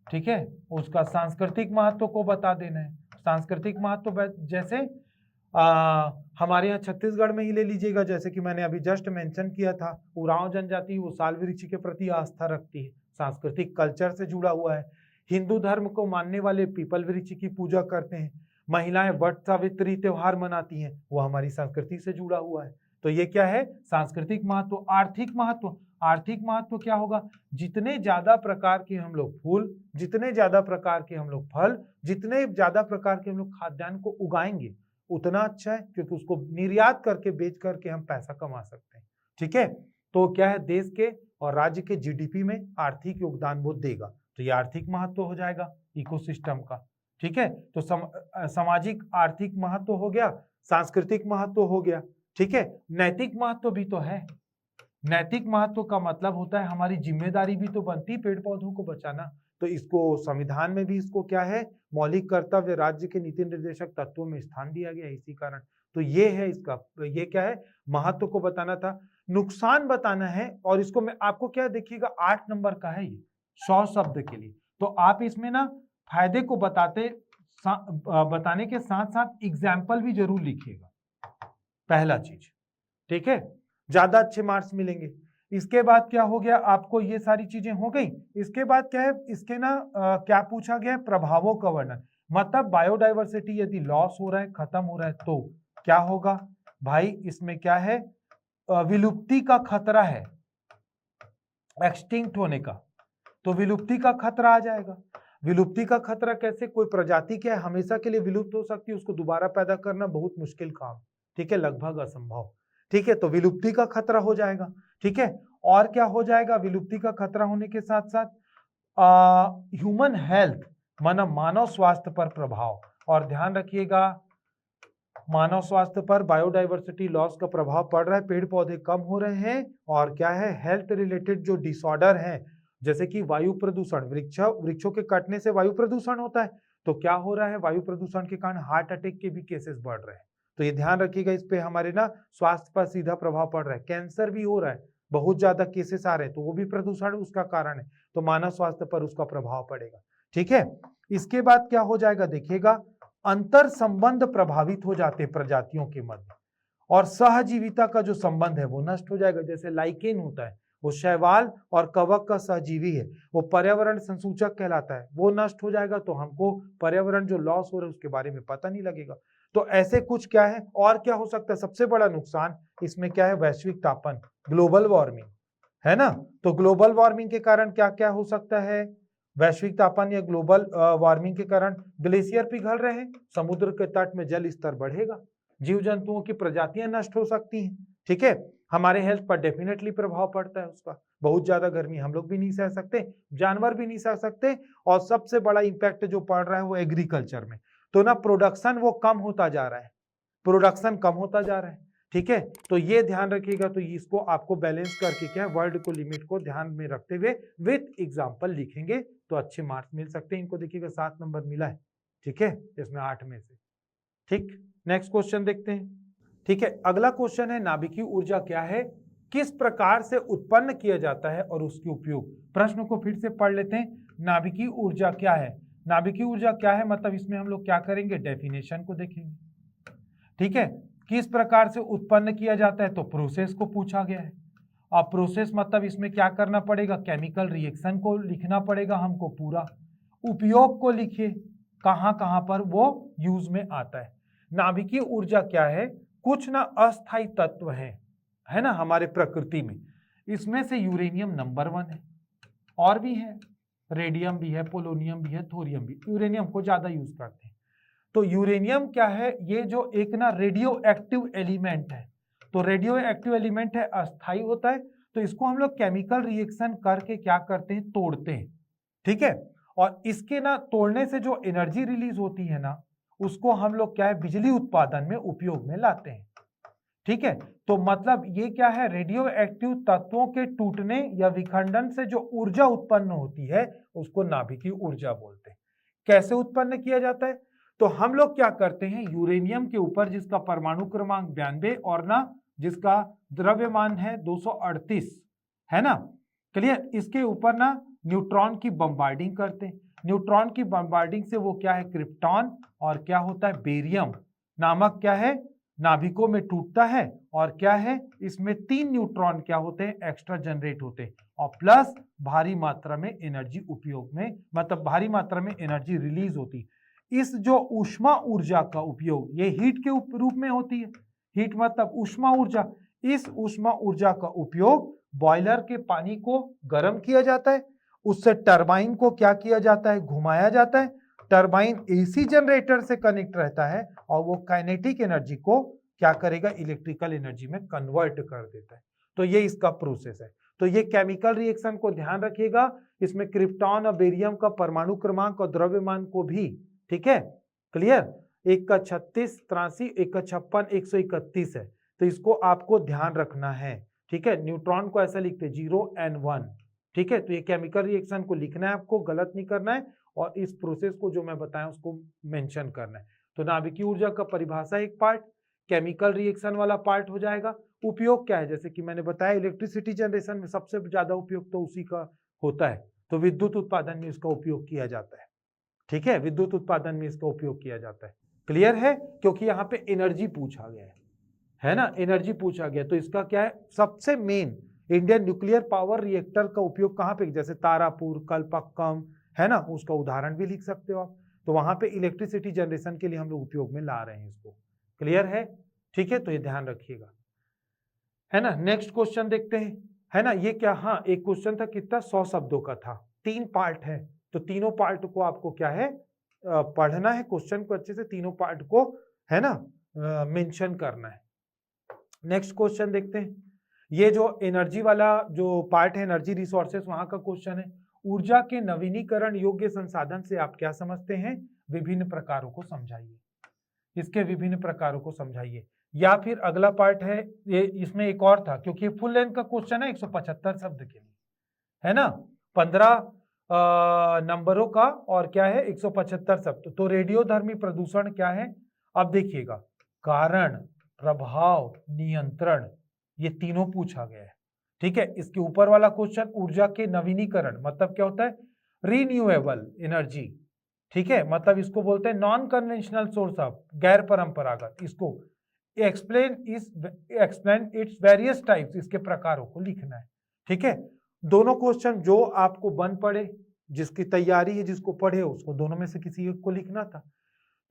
ठीक है, उसका सांस्कृतिक महत्व को बता देना है। सांस्कृतिक महत्व जैसे हमारे यहाँ छत्तीसगढ़ में ही ले लीजिएगा, जैसे कि मैंने अभी जस्ट मेंशन किया था, उरांव जनजाति वो साल वृक्ष के प्रति आस्था रखती है, सांस्कृतिक कल्चर से जुड़ा हुआ है। हिंदू धर्म को मानने वाले पीपल वृक्ष की पूजा करते हैं। महिलाएं वट सावित्री त्योहार मनाती हैं, वो हमारी संस्कृति से जुड़ा हुआ है। तो ये क्या है, सांस्कृतिक महत्व। आर्थिक महत्व, आर्थिक महत्व क्या होगा, जितने ज्यादा प्रकार के हम लोग फूल, जितने ज्यादा प्रकार के हम लोग फल, जितने ज्यादा प्रकार के हम लोग खाद्यान्न को उगाएंगे उतना अच्छा है, क्योंकि उसको निर्यात करके बेच करके हम पैसा कमा सकते हैं, ठीक है। तो क्या है, देश के और राज्य के जीडीपी में आर्थिक योगदान वो देगा, तो ये आर्थिक महत्व हो जाएगा इकोसिस्टम का, ठीक है। तो सामाजिक आर्थिक महत्व हो गया, सांस्कृतिक महत्व हो गया, ठीक है। नैतिक महत्व भी तो है। नैतिक महत्व का मतलब होता है हमारी जिम्मेदारी भी तो बनती है पेड़ पौधों को बचाना, तो इसको संविधान में भी इसको क्या है, मौलिक कर्तव्य राज्य के नीति निर्देशक तत्वों में स्थान दिया गया है, इसी कारण। तो ये है इसका, ये क्या है, महत्व को बताना था। नुकसान बताना है, और इसको मैं आपको क्या देखिएगा 8 नंबर का है ये 100 शब्द के लिए, तो आप इसमें ना फायदे को बताने के साथ साथ एग्जाम्पल भी जरूर लिखिएगा, पहला चीज, ठीक है, ज्यादा अच्छे मार्क्स मिलेंगे। इसके बाद क्या हो गया, आपको ये सारी चीजें हो गई। इसके बाद क्या है, इसके ना क्या पूछा गया है, प्रभावों का वर्णन। मतलब बायोडाइवर्सिटी यदि लॉस हो रहा है, खत्म हो रहा है, तो क्या होगा भाई, इसमें क्या है, विलुप्ति का खतरा है, एक्सटिंक्ट होने का, तो विलुप्ति का खतरा आ जाएगा। विलुप्ति का खतरा कैसे, कोई प्रजाति क्या है हमेशा के लिए विलुप्त हो सकती है, उसको दोबारा पैदा करना बहुत मुश्किल काम, ठीक है, लगभग असंभव, ठीक है। तो विलुप्ति का खतरा हो जाएगा, ठीक है। और क्या हो जाएगा, विलुप्ति का खतरा होने के साथ साथ ह्यूमन हेल्थ माना मानव स्वास्थ्य पर प्रभाव। और ध्यान रखिएगा, मानव स्वास्थ्य पर बायोडाइवर्सिटी लॉस का प्रभाव पड़ रहा है, पेड़ पौधे कम हो रहे हैं, और क्या है, हेल्थ रिलेटेड जो डिसऑर्डर है, जैसे कि वायु प्रदूषण, वृक्षों के कटने से वायु प्रदूषण होता है, तो क्या हो रहा है, वायु प्रदूषण के कारण हार्ट अटैक के भी केसेस बढ़ रहे हैं। तो ये ध्यान रखिएगा, इस पे हमारे ना स्वास्थ्य पर सीधा प्रभाव पड़ रहा है। कैंसर भी हो रहा है, बहुत ज्यादा केसेस आ रहे हैं, तो वो भी प्रदूषण उसका कारण है, तो मानव स्वास्थ्य पर उसका प्रभाव पड़ेगा, ठीक है। इसके बाद क्या हो जाएगा, देखिएगा, अंतर संबंध प्रभावित हो जाते हैं प्रजातियों के मध्य। और सहजीविता का जो संबंध है वो नष्ट हो जाएगा। जैसे लाइकेन होता है, वो शैवाल और कवक का सहजीवी है, वो पर्यावरण संसूचक कहलाता है, वो नष्ट हो जाएगा तो हमको पर्यावरण जो लॉस हो रहा है उसके बारे में पता नहीं लगेगा। तो ऐसे कुछ क्या है, और क्या हो सकता है, सबसे बड़ा नुकसान इसमें क्या है, वैश्विक तापन, ग्लोबल वार्मिंग, है ना। तो ग्लोबल वार्मिंग के कारण क्या क्या हो सकता है, वैश्विक तापन या ग्लोबल वार्मिंग के कारण ग्लेशियर पिघल रहे हैं, समुद्र के तट में जल स्तर बढ़ेगा, जीव जंतुओं की प्रजातियां नष्ट हो सकती हैं, ठीक है। हमारे हेल्थ पर डेफिनेटली प्रभाव पड़ता है उसका, बहुत ज्यादा गर्मी हम लोग भी नहीं सह सकते, जानवर भी नहीं सह सकते, और सबसे बड़ा इंपैक्ट जो पड़ रहा है वो एग्रीकल्चर में। तो ना प्रोडक्शन वो कम होता जा रहा है, प्रोडक्शन कम होता जा रहा है, ठीक है। तो ये ध्यान रखिएगा, तो इसको आपको बैलेंस करके क्या है, वर्ड को लिमिट को ध्यान में रखते हुए विथ एग्जांपल लिखेंगे तो अच्छे मार्क्स मिल सकते हैं। इनको देखिएगा 7 नंबर मिला है, ठीक है, इसमें 8 में से, ठीक। नेक्स्ट क्वेश्चन देखते हैं, ठीक है। अगला क्वेश्चन है नाभिकीय ऊर्जा क्या है, किस प्रकार से उत्पन्न किया जाता है और उसके उपयोग। प्रश्न को फिर से पढ़ लेते हैं, नाभिकीय ऊर्जा क्या है, नाभिकीय ऊर्जा क्या है मतलब इसमें हम लोग क्या करेंगे, डेफिनेशन को देखेंगे, ठीक है। किस प्रकार से उत्पन्न किया जाता है तो प्रोसेस को पूछा गया है। अब प्रोसेस मतलब इसमें क्या करना पड़ेगा, केमिकल रिएक्शन को लिखना पड़ेगा हमको पूरा। उपयोग को लिखिए, कहां कहां पर वो यूज में आता है। नाभिकीय ऊर्जा क्या है, कुछ ना अस्थायी तत्व है ना हमारे प्रकृति में, इसमें से यूरेनियम नंबर 1 है, और भी है, रेडियम भी है, पोलोनियम भी है, थोरियम भी, यूरेनियम को ज्यादा यूज करते हैं। तो यूरेनियम क्या है, ये जो एक ना रेडियो एक्टिव एलिमेंट है, तो रेडियो एक्टिव एलिमेंट है, अस्थायी होता है, तो इसको हम लोग केमिकल रिएक्शन करके क्या करते हैं, तोड़ते हैं, ठीक है। और इसके ना तोड़ने से जो एनर्जी रिलीज होती है ना, उसको हम लोग क्या है, बिजली उत्पादन में उपयोग में लाते हैं, ठीक है। तो मतलब ये क्या है, रेडियो एक्टिव तत्वों के टूटने या विखंडन से जो ऊर्जा उत्पन्न होती है उसको नाभिकीय ऊर्जा बोलते हैं। कैसे उत्पन्न किया जाता है, तो हम लोग क्या करते हैं, यूरेनियम के ऊपर जिसका परमाणु क्रमांक 92 और ना जिसका द्रव्यमान है 238, है ना, क्लियर, इसके ऊपर ना न्यूट्रॉन की बम्बार्डिंग करते हैं। न्यूट्रॉन की बम्बार्डिंग से वो क्या है, क्रिप्टॉन और क्या होता है, बेरियम नामक क्या है, नाभिकों में टूटता है, और क्या है, इसमें 3 न्यूट्रॉन क्या होते हैं, एक्स्ट्रा जनरेट होते हैं, और प्लस भारी मात्रा में एनर्जी उपयोग में, मतलब भारी मात्रा में एनर्जी रिलीज होती है। इस जो ऊष्मा ऊर्जा का उपयोग ये हीट के रूप में होती है, हीट मतलब ऊष्मा ऊर्जा, इस ऊष्मा ऊर्जा का उपयोग बॉयलर के पानी को गर्म किया जाता है, उससे टरबाइन को क्या किया जाता है, घुमाया जाता है, टरबाइन एसी जनरेटर से कनेक्ट रहता है और वो काइनेटिक एनर्जी को क्या करेगा, इलेक्ट्रिकल एनर्जी में कन्वर्ट कर देता है। तो ये इसका प्रोसेस है। तो ये केमिकल रिएक्शन को ध्यान रखिएगा, इसमें क्रिप्टॉन और बेरियम का परमाणु क्रमांक और द्रव्यमान को भी, ठीक है, क्लियर, एक का 36, 83, एक का 56, 131 है, तो इसको आपको ध्यान रखना है, ठीक है। न्यूट्रॉन को ऐसा लिखते 0 and 1, ठीक है। तो ये केमिकल रिएक्शन को लिखना है आपको, गलत नहीं करना है, और इस प्रोसेस को जो मैं बताया उसको मेंशन करना है। तो नाभिकीय ऊर्जा का परिभाषा एक पार्ट, केमिकल रिएक्शन वाला पार्ट हो जाएगा। उपयोग क्या है, जैसे कि मैंने बताया इलेक्ट्रिसिटी जनरेशन में सबसे ज्यादा उपयोग तो उसी का होता है, तो विद्युत उत्पादन में इसका उपयोग किया जाता है, ठीक है, विद्युत उत्पादन में इसका उपयोग किया जाता है, क्लियर है, क्योंकि यहाँ पे एनर्जी पूछा गया है ना, एनर्जी पूछा गया, तो इसका क्या है, सबसे main Indian nuclear power reactor का उपयोग कहाँ पे, जैसे तारापुर, कलपक्कम, है ना, उसका उदाहरण भी लिख सकते हो आप। तो वहां पे इलेक्ट्रिसिटी जनरेशन के लिए हम लोग उपयोग में ला रहे हैं इसको, क्लियर है, ठीक है। तो ये ध्यान रखिएगा, है ना। नेक्स्ट क्वेश्चन देखते हैं, है ना, ये क्या, हाँ एक क्वेश्चन था कितना, 100 शब्दों का था, 3 पार्ट है, तो तीनों पार्ट को आपको क्या है, पढ़ना है, क्वेश्चन को अच्छे से तीनों पार्ट को, है ना, मेंशन करना है। नेक्स्ट क्वेश्चन देखते हैं, ये जो एनर्जी वाला जो पार्ट है, एनर्जी रिसोर्सेस, वहां का क्वेश्चन है, ऊर्जा के नवीनीकरण योग्य संसाधन से आप क्या समझते हैं, विभिन्न प्रकारों को समझाइए, इसके विभिन्न प्रकारों को समझाइए। या फिर अगला पार्ट है, ये इसमें एक और था, क्योंकि फुल लेंथ का क्वेश्चन है 175 शब्द के लिए, है ना, 15 नंबरों का, और क्या है 175 शब्द। तो रेडियोधर्मी प्रदूषण क्या है, अब देखिएगा, कारण, प्रभाव, नियंत्रण, ये तीनों पूछा गया है, ठीक है। इसके ऊपर वाला क्वेश्चन ऊर्जा के नवीनीकरण मतलब क्या होता है, रिन्यूएबल एनर्जी, ठीक है, मतलब इसको बोलते हैं नॉन कन्वेंशनल सोर्स ऑफ, गैर परंपरागत, इसको एक्सप्लेन इट्स वेरियस टाइप्स, इसके प्रकारों को लिखना है। ठीक है, दोनों क्वेश्चन जो आपको बन पड़े, जिसकी तैयारी है, जिसको पढ़े उसको दोनों में से किसी एक को लिखना था।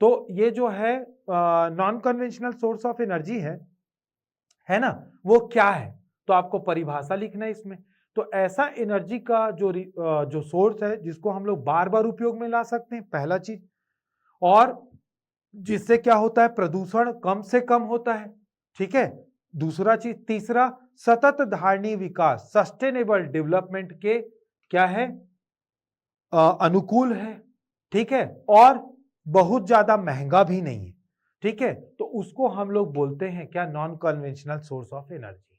तो ये जो है non conventional source of energy है ना, वो क्या है, तो आपको परिभाषा लिखना है इसमें। तो ऐसा एनर्जी का जो सोर्स है जिसको हम लोग बार बार उपयोग में ला सकते हैं, पहला चीज, और जिससे क्या होता है, प्रदूषण कम से कम होता है। ठीक है, दूसरा चीज, तीसरा, सतत धारणीय विकास, सस्टेनेबल डेवलपमेंट के क्या है, अनुकूल है। ठीक है, और बहुत ज्यादा महंगा भी नहीं है। ठीक है, तो उसको हम लोग बोलते हैं क्या, non conventional source of energy.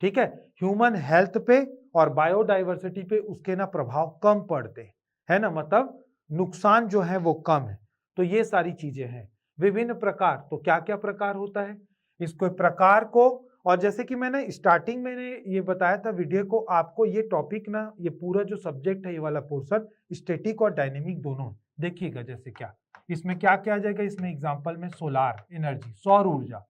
ठीक है, ह्यूमन हेल्थ पे और बायोडाइवर्सिटी पे उसके ना प्रभाव कम पड़ते हैं, है ना, मतलब नुकसान जो है वो कम है। तो ये सारी चीजें हैं। विभिन्न प्रकार, तो क्या क्या प्रकार होता है, इसको प्रकार को, और जैसे कि मैंने स्टार्टिंग में ये बताया था वीडियो को, आपको ये टॉपिक ना, ये पूरा जो सब्जेक्ट है, ये वाला पोर्शन स्टैटिक और डायनेमिक दोनों देखिएगा। जैसे क्या इसमें क्या क्या आ जाएगा, इसमें एग्जांपल में सोलार एनर्जी, सौर ऊर्जा,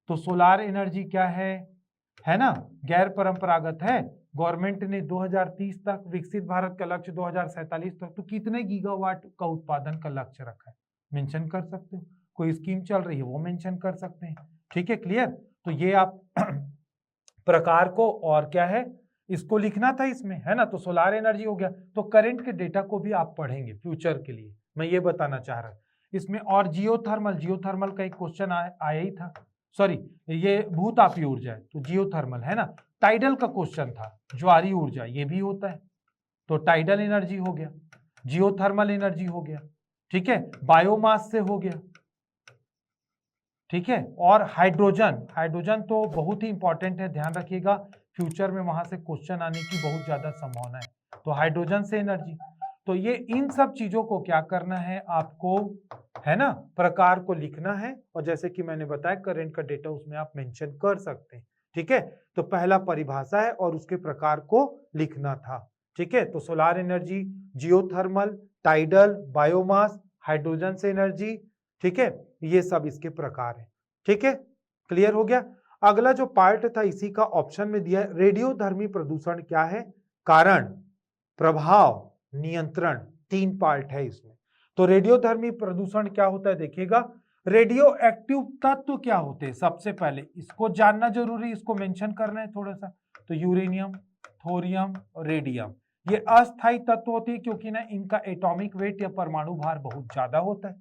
तो सोलार एनर्जी क्या है ना, गैर परंपरागत है। गवर्नमेंट ने 2030 तक विकसित भारत का लक्ष्य 2047 तक, तो कितने गीगावाट का उत्पादन का लक्ष्य रखा है, मेंशन कर सकते हो। कोई स्कीम चल रही है वो मेंशन कर सकते हैं। ठीक है, क्लियर। तो ये आप प्रकार को, और क्या है, इसको लिखना था इसमें, है ना। तो सोलार एनर्जी हो गया। तो करंट के डेटा को भी आप पढ़ेंगे फ्यूचर के लिए, मैं ये बताना चाह रहा हूं इसमें। और जियोथर्मल का एक क्वेश्चन आया ही था, सॉरी, ये भूतापीय ऊर्जा है तो जियोथर्मल, है ना। टाइडल का क्वेश्चन था, ज्वारी ऊर्जा, ये भी होता है, तो टाइडल एनर्जी हो गया, जियोथर्मल एनर्जी हो गया। ठीक है, बायोमास से हो गया। ठीक है, और हाइड्रोजन तो बहुत ही इंपॉर्टेंट है, ध्यान रखिएगा, फ्यूचर में वहां से क्वेश्चन आने की बहुत ज्यादा संभावना है। तो हाइड्रोजन से एनर्जी, तो ये इन सब चीजों को क्या करना है आपको, है ना, प्रकार को लिखना है। और जैसे कि मैंने बताया, करंट का डेटा उसमें आप मेंशन कर सकते हैं। ठीक है, तो पहला परिभाषा है और उसके प्रकार को लिखना था। ठीक है, तो solar energy, geothermal, tidal, biomass, hydrogen से एनर्जी। ठीक है, ये सब इसके प्रकार है। ठीक है, क्लियर हो गया। अगला जो पार्ट था इसी का ऑप्शन में दिया है, रेडियोधर्मी प्रदूषण क्या है, कारण, प्रभाव, नियंत्रण, 3 पार्ट है इसमें। तो रेडियोधर्मी प्रदूषण क्या होता है देखिएगा, रेडियो एक्टिव तत्व क्या होते हैं, सबसे पहले इसको जानना जरूरी, इसको मेंशन करना है थोड़ा सा। तो यूरेनियम, थोरियम, रेडियम, ये अस्थायी तत्व होते हैं, क्योंकि ना इनका एटॉमिक वेट या परमाणु भार बहुत ज्यादा होता है,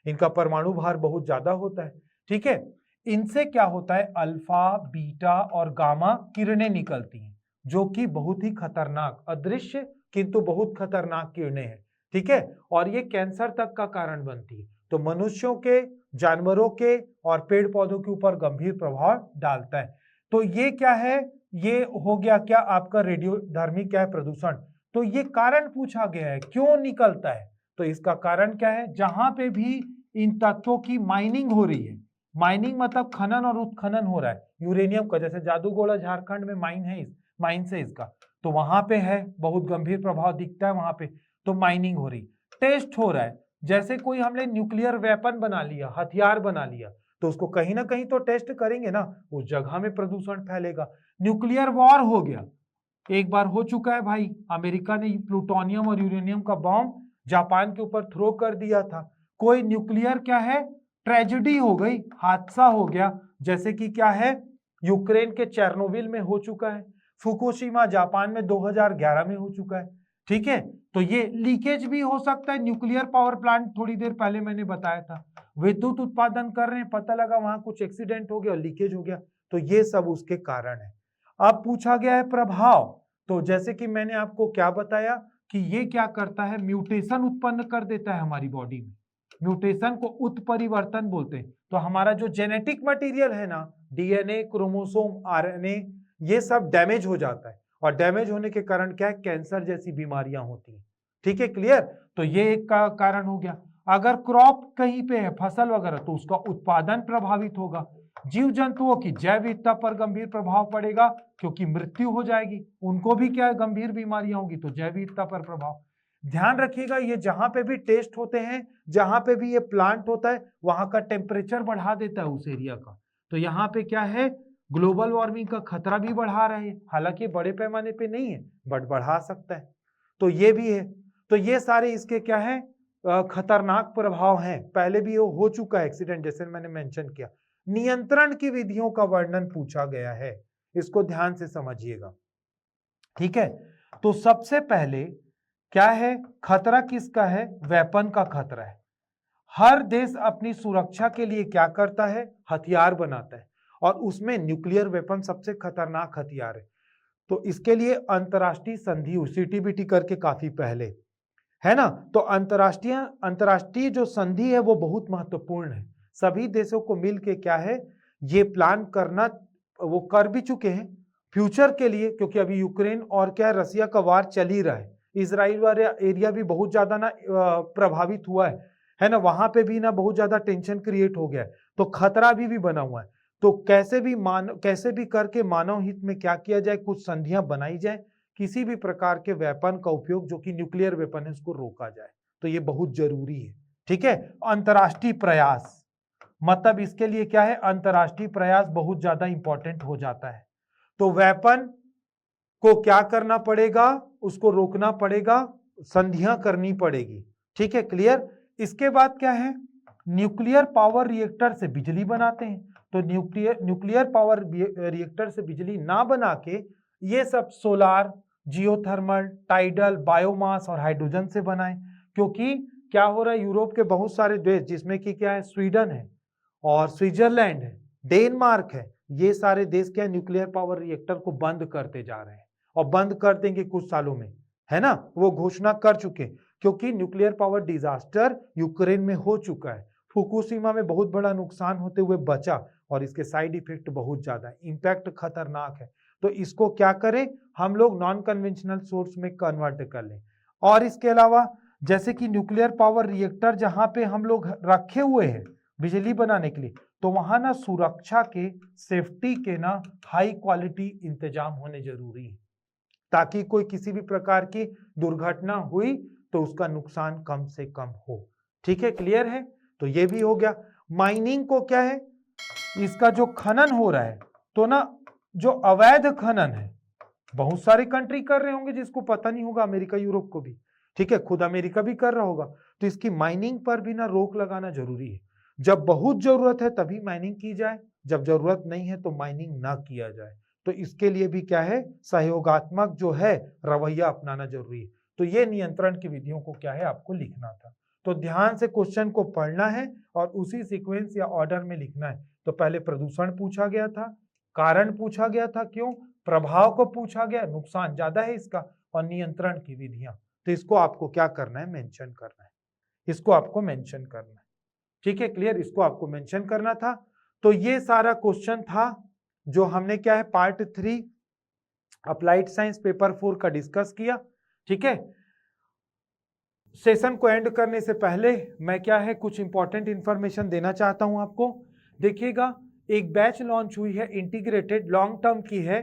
इनका परमाणु भार बहुत ज्यादा होता है। ठीक है, इनसे क्या होता है, अल्फा, बीटा और गामा किरणें निकलती हैं, जो कि बहुत ही खतरनाक, अदृश्य किंतु बहुत खतरनाक किरणें हैं। ठीक है, और ये कैंसर तक का कारण बनती है। तो मनुष्यों के, जानवरों के और पेड़ पौधों के ऊपर गंभीर प्रभाव डालता है। तो ये क्या है, ये हो गया क्या आपका रेडियोधर्मी क्या है, प्रदूषण। तो ये कारण पूछा गया है, क्यों निकलता है, तो इसका कारण क्या है, जहां पे भी इन तत्वों की माइनिंग हो रही है, माइनिंग मतलब खनन और उत्खनन हो रहा है यूरेनियम का, जैसे जादूगोड़ा झारखंड में माइन है, माइन से इसका, तो वहां पे है, बहुत गंभीर प्रभाव दिखता है वहां पे। तो माइनिंग हो रही, टेस्ट हो रहा है, जैसे कोई हमने न्यूक्लियर वेपन बना लिया, हथियार बना लिया, तो उसको कहीं ना कहीं तो टेस्ट करेंगे ना, उस जगह में प्रदूषण फैलेगा। न्यूक्लियर वॉर हो गया, एक बार हो चुका है भाई, अमेरिका ने प्लूटोनियम और यूरेनियम का बॉम्ब जापान के ऊपर थ्रो कर दिया था। कोई न्यूक्लियर क्या है, ट्रेजेडी हो गई, हादसा हो गया, जैसे कि क्या है, यूक्रेन के चेर्नोबिल में हो चुका है, फुकुशिमा जापान में 2011 में हो चुका है। ठीक है, तो ये लीकेज भी हो सकता है, न्यूक्लियर पावर प्लांट थोड़ी देर पहले मैंने बताया था, विद्युत उत्पादन कर रहे हैं, पता लगा वहां कुछ एक्सीडेंट हो गया और लीकेज हो गया, तो ये सब उसके कारण है। अब पूछा गया है प्रभाव, तो जैसे कि मैंने आपको क्या बताया कि ये क्या करता है, म्यूटेशन उत्पन्न कर देता है हमारी बॉडी में, म्यूटेशन को उत्परिवर्तन बोलते हैं। तो हमारा जो जेनेटिक मटेरियल है ना, डीएनए, क्रोमोसोम, आरएनए, ये सब डैमेज हो जाता है, और डैमेज होने के कारण क्या है, कैंसर जैसी बीमारियां होती हैं। ठीक है, क्लियर। तो ये एक का कारण हो गया। अगर क्रॉप कहीं पे है, फसल वगैरह, तो उसका उत्पादन प्रभावित होगा। जीव जंतुओं की जैव विविधता पर गंभीर प्रभाव पड़ेगा, क्योंकि मृत्यु हो जाएगी, उनको भी क्या गंभीर बीमारियां होंगी, तो जैव विविधता पर प्रभाव। ध्यान रखिएगा, ये जहां पे भी टेस्ट होते हैं, जहां पे भी ये प्लांट होता है, वहां का टेम्परेचर बढ़ा देता है उस एरिया का, तो यहाँ पे क्या है, ग्लोबल वार्मिंग का खतरा भी बढ़ा रहे हैं, हालांकि बड़े पैमाने पे नहीं है बट बढ़ा सकता है, तो ये भी है। तो ये सारे इसके क्या है, खतरनाक प्रभाव हैं। पहले भी हो चुका है एक्सीडेंट, जैसे मैंने मेंशन किया। नियंत्रण की विधियों का वर्णन पूछा गया है, इसको ध्यान से समझिएगा, ठीक है। तो सबसे पहले क्या है, खतरा किसका है, वेपन का खतरा है। हर देश अपनी सुरक्षा के लिए क्या करता है, हथियार बनाता है, और उसमें न्यूक्लियर वेपन सबसे खतरनाक हथियार है। तो इसके लिए अंतरराष्ट्रीय संधि हुई, सीटीबीटी करके काफी पहले, है ना। तो अंतरराष्ट्रीय जो संधि है वो बहुत महत्वपूर्ण है। सभी देशों को मिलके क्या है, ये प्लान करना, वो कर भी चुके हैं फ्यूचर के लिए, क्योंकि अभी यूक्रेन और क्या है, रसिया का वार चल ही रहा है। इजराइल वाला एरिया भी बहुत ज्यादा ना प्रभावित हुआ है ना, वहां पे भी ना बहुत ज्यादा टेंशन क्रिएट हो गया है, तो खतरा भी बना हुआ है। तो कैसे भी करके मानव हित में क्या किया जाए, कुछ संधियां बनाई जाए, किसी भी प्रकार के वेपन का उपयोग जो कि न्यूक्लियर वेपन है उसको रोका जाए। तो ये बहुत जरूरी है, ठीक है। अंतरराष्ट्रीय प्रयास, मतलब इसके लिए क्या है, अंतरराष्ट्रीय प्रयास बहुत ज्यादा इंपॉर्टेंट हो जाता है। तो वेपन को क्या करना पड़ेगा, उसको रोकना पड़ेगा, संधियां करनी पड़ेगी, ठीक है, क्लियर। इसके बाद क्या है, न्यूक्लियर पावर रिएक्टर से बिजली बनाते हैं। तो न्यूक्लियर पावर रिएक्टर से बिजली ना बना के ये सब सोलार, जियोथर्मल, टाइडल, बायोमास और हाइड्रोजन से बनाएं। क्योंकि क्या हो रहा है, यूरोप के बहुत सारे देश, जिसमें कि क्या है, स्वीडन है और स्विट्जरलैंड है, डेनमार्क है, ये सारे देश क्या है, न्यूक्लियर पावर रिएक्टर को बंद करते जा रहे हैं और बंद कर देंगे कुछ सालों में, है ना, वो घोषणा कर चुके, क्योंकि न्यूक्लियर पावर डिजास्टर यूक्रेन में हो चुका है। फुकुशिमा में बहुत बड़ा नुकसान होते हुए बचा और इसके साइड इफेक्ट बहुत ज्यादा है, इंपैक्ट खतरनाक है। तो इसको क्या करें, हम लोग नॉन कन्वेंशनल सोर्स में कन्वर्ट कर लें। और इसके अलावा जैसे कि न्यूक्लियर पावर रिएक्टर जहां पे हम लोग रखे हुए हैं बिजली बनाने के लिए, तो वहां ना सुरक्षा के, सेफ्टी के ना हाई क्वालिटी इंतजाम होने जरूरी है, ताकि कोई किसी भी प्रकार की दुर्घटना हुई तो उसका नुकसान कम से कम हो, ठीक है, क्लियर है। तो ये भी हो गया। माइनिंग को क्या है, इसका जो खनन हो रहा है, तो ना जो अवैध खनन है, बहुत सारे कंट्री कर रहे होंगे जिसको पता नहीं होगा, अमेरिका यूरोप को भी, ठीक है, खुद अमेरिका भी कर रहा होगा। तो इसकी माइनिंग पर भी ना रोक लगाना जरूरी है। जब बहुत जरूरत है तभी माइनिंग की जाए, जब जरूरत नहीं है तो माइनिंग ना किया जाए। तो इसके लिए भी क्या है, सहयोगात्मक जो है रवैया अपनाना जरूरी है। तो ये नियंत्रण की विधियों को क्या है, आपको लिखना था। तो ध्यान से क्वेश्चन को पढ़ना है और उसी सीक्वेंस या ऑर्डर में लिखना है। तो पहले प्रदूषण पूछा गया था, कारण पूछा गया था, क्यों, प्रभाव को पूछा गया, नुकसान ज्यादा है इसका, और नियंत्रण की विधियां। तो इसको आपको क्या करना है, मेंशन करना है, इसको आपको मेंशन करना है, ठीक है, क्लियर। इसको आपको मेंशन करना था। तो ये सारा क्वेश्चन था जो हमने क्या है, पार्ट 3 अप्लाइड साइंस पेपर 4 का डिस्कस किया, ठीक है। सेशन को एंड करने से पहले मैं क्या है, कुछ इंपॉर्टेंट इंफॉर्मेशन देना चाहता हूं आपको। देखिएगा, एक बैच लॉन्च हुई है, इंटीग्रेटेड लॉन्ग टर्म की है,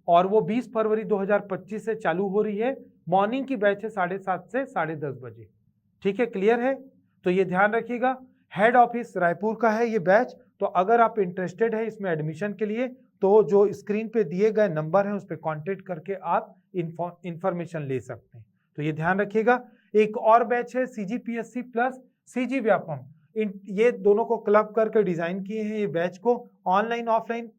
और वो 20 फरवरी 2025 से चालू हो रही है। मॉर्निंग की बैच है 7:30 से 10:30 बजे, ठीक है, क्लियर है। तो ये ध्यान रखिएगा, हेड ऑफिस रायपुर का है ये बैच। तो अगर आप इंटरेस्टेड है इसमें एडमिशन के लिए, तो जो स्क्रीन पे दिए गए नंबर है उस पर कॉन्टेक्ट करके आप इंफॉर्मेशन ले सकते हैं। तो ये ध्यान रखिएगा। एक और बैच है CGPSC प्लस CG व्यापम, ये दोनों को क्लब करके डिजाइन किए हैं ये बैच को, ऑनलाइन ऑफलाइन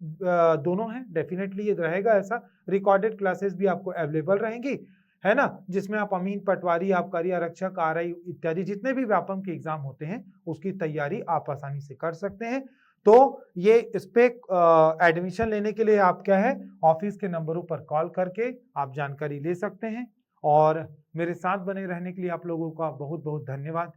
दोनों हैं, डेफिनेटली ये रहेगा ऐसा। रिकॉर्डेड क्लासेस भी आपको अवेलेबल रहेंगी, है ना, जिसमें आप अमीन पटवारी, आबकारी आरक्षक, RI इत्यादि जितने भी व्यापम के एग्जाम होते हैं उसकी तैयारी आप आसानी से कर सकते हैं। तो ये इस पे एडमिशन लेने के लिए आप क्या है, ऑफिस के नंबरों पर कॉल करके आप जानकारी ले सकते हैं। और मेरे साथ बने रहने के लिए आप लोगों का बहुत बहुत धन्यवाद।